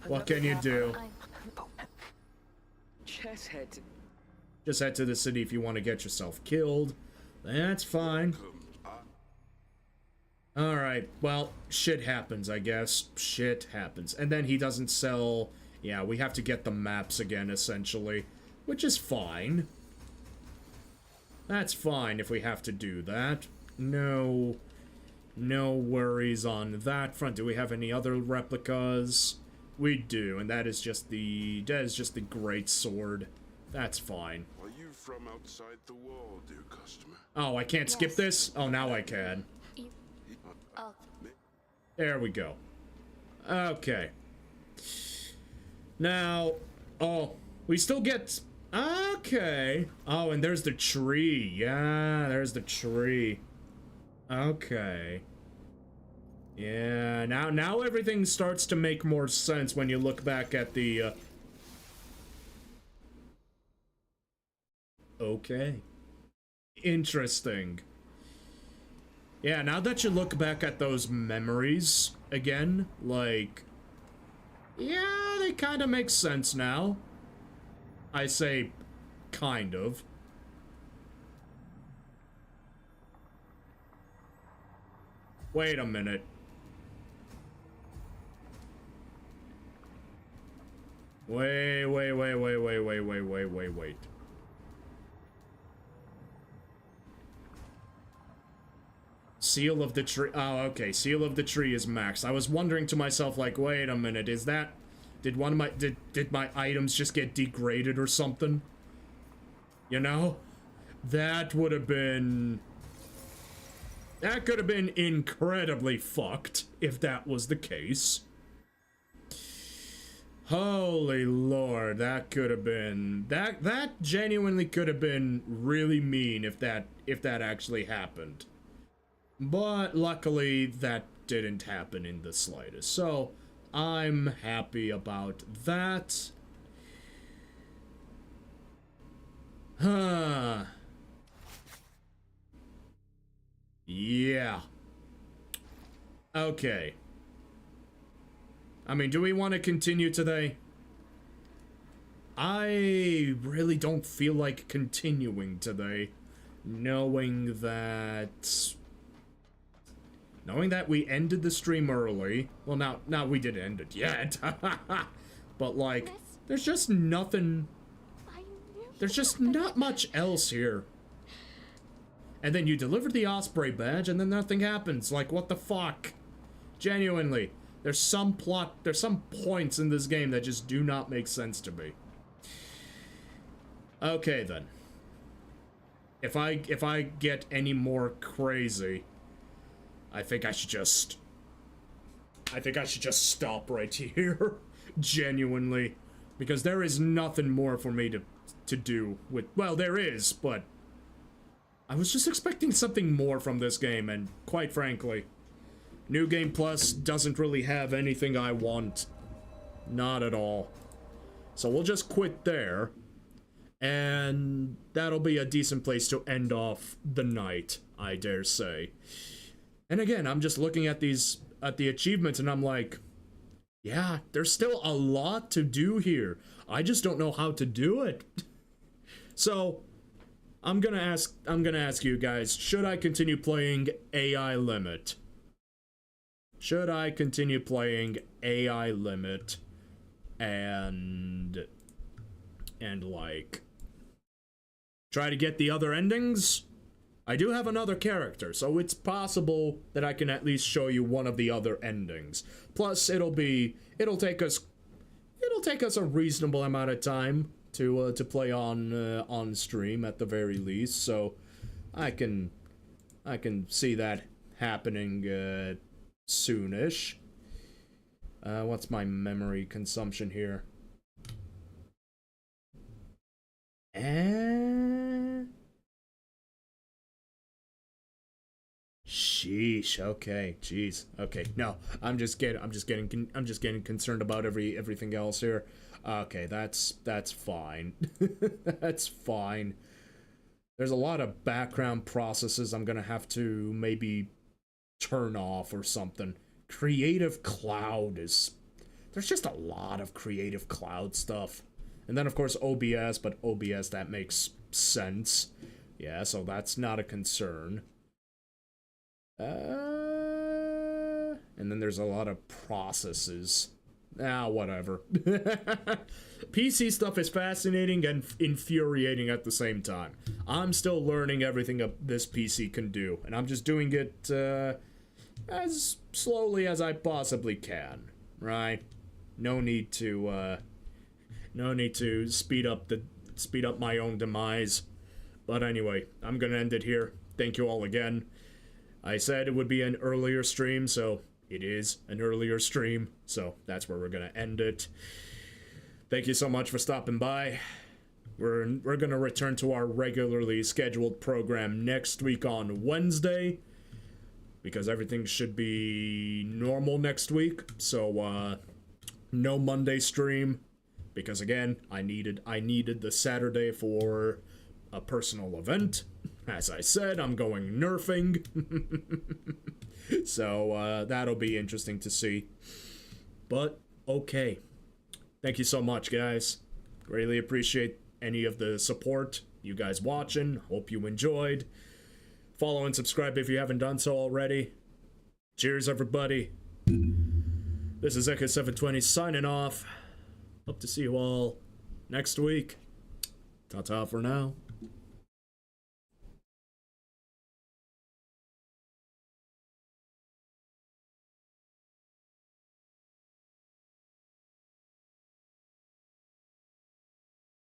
What can you do? Just head to the city if you want to get yourself killed. That's fine. Alright, well, shit happens, I guess. Shit happens. And then he doesn't sell... Yeah, we have to get the maps again, essentially. Which is fine. That's fine if we have to do that. No worries on that front. Do we have any other replicas? We do, and that is just the great sword. That's fine. Are you from outside the wall, dear customer? Oh, I can't skip this? Oh, now I can. There we go. Okay. Now, oh, we still get... Okay. Oh, and there's the tree. Yeah, there's the tree. Okay. Yeah, now everything starts to make more sense when you look back at the, Okay. Interesting. Yeah, now that you look back at those memories again, like... Yeah, they kind of make sense now. I say, kind of. Wait a minute. Wait. Seal of the tree. Oh, okay. Seal of the tree is maxed. I was wondering to myself, like, wait a minute, is that... Did one of my... Did my items just get degraded or something? You know? That would have been... That could have been incredibly fucked if that was the case. Holy lord, that could have been... That genuinely could have been really mean if that actually happened. But luckily, that didn't happen in the slightest. So, I'm happy about that. Huh. Yeah. Okay. I mean, do we want to continue today? I really don't feel like continuing today, knowing that we ended the stream early. Well, now we didn't end it yet. But like, there's just nothing. There's just not much else here. And then you deliver the Osprey badge, and then nothing happens. Like, what the fuck? Genuinely. There's some points in this game that just do not make sense to me. Okay, then. If I get any more crazy, I think I should just stop right here. Genuinely. Because there is nothing more for me to do with... Well, there is, but... I was just expecting something more from this game, and quite frankly, New Game Plus doesn't really have anything I want. Not at all. So we'll just quit there, and that'll be a decent place to end off the night, I dare say. And again, I'm just looking at the achievements, and I'm like, yeah, there's still a lot to do here. I just don't know how to do it. So... I'm gonna ask you guys, should I continue playing AI Limit? Should I continue playing AI Limit and like try to get the other endings? I do have another character, so it's possible that I can at least show you one of the other endings. Plus it'll take us a reasonable amount of time to play on stream at the very least, so I can see that happening soonish. What's my memory consumption here? Sheesh. Okay. Jeez. Okay. No, I'm just getting concerned about everything else here. Okay, that's fine. That's fine. There's a lot of background processes I'm gonna have to maybe turn off or something. Creative Cloud is... There's just a lot of Creative Cloud stuff. And then, of course, OBS, but OBS, that makes sense. Yeah, so that's not a concern. And then there's a lot of processes. Whatever. PC stuff is fascinating and infuriating at the same time. I'm still learning everything this PC can do, and I'm just doing it as slowly as I possibly can, right? No need to speed up my own demise. But anyway, I'm gonna end it here. Thank you all again. I said it would be an earlier stream, so it is an earlier stream, so that's where we're gonna end it. Thank you so much for stopping by. We're gonna return to our regularly scheduled program next week on Wednesday, because everything should be normal next week. So no Monday stream, because again, I needed the Saturday for a personal event. As I said, I'm going nerfing. So, that'll be interesting to see. But, okay. Thank you so much, guys. Greatly appreciate any of the support. You guys watching. Hope you enjoyed. Follow and subscribe if you haven't done so already. Cheers, everybody. This is Echo720 signing off. Hope to see you all next week. Ta-ta for now.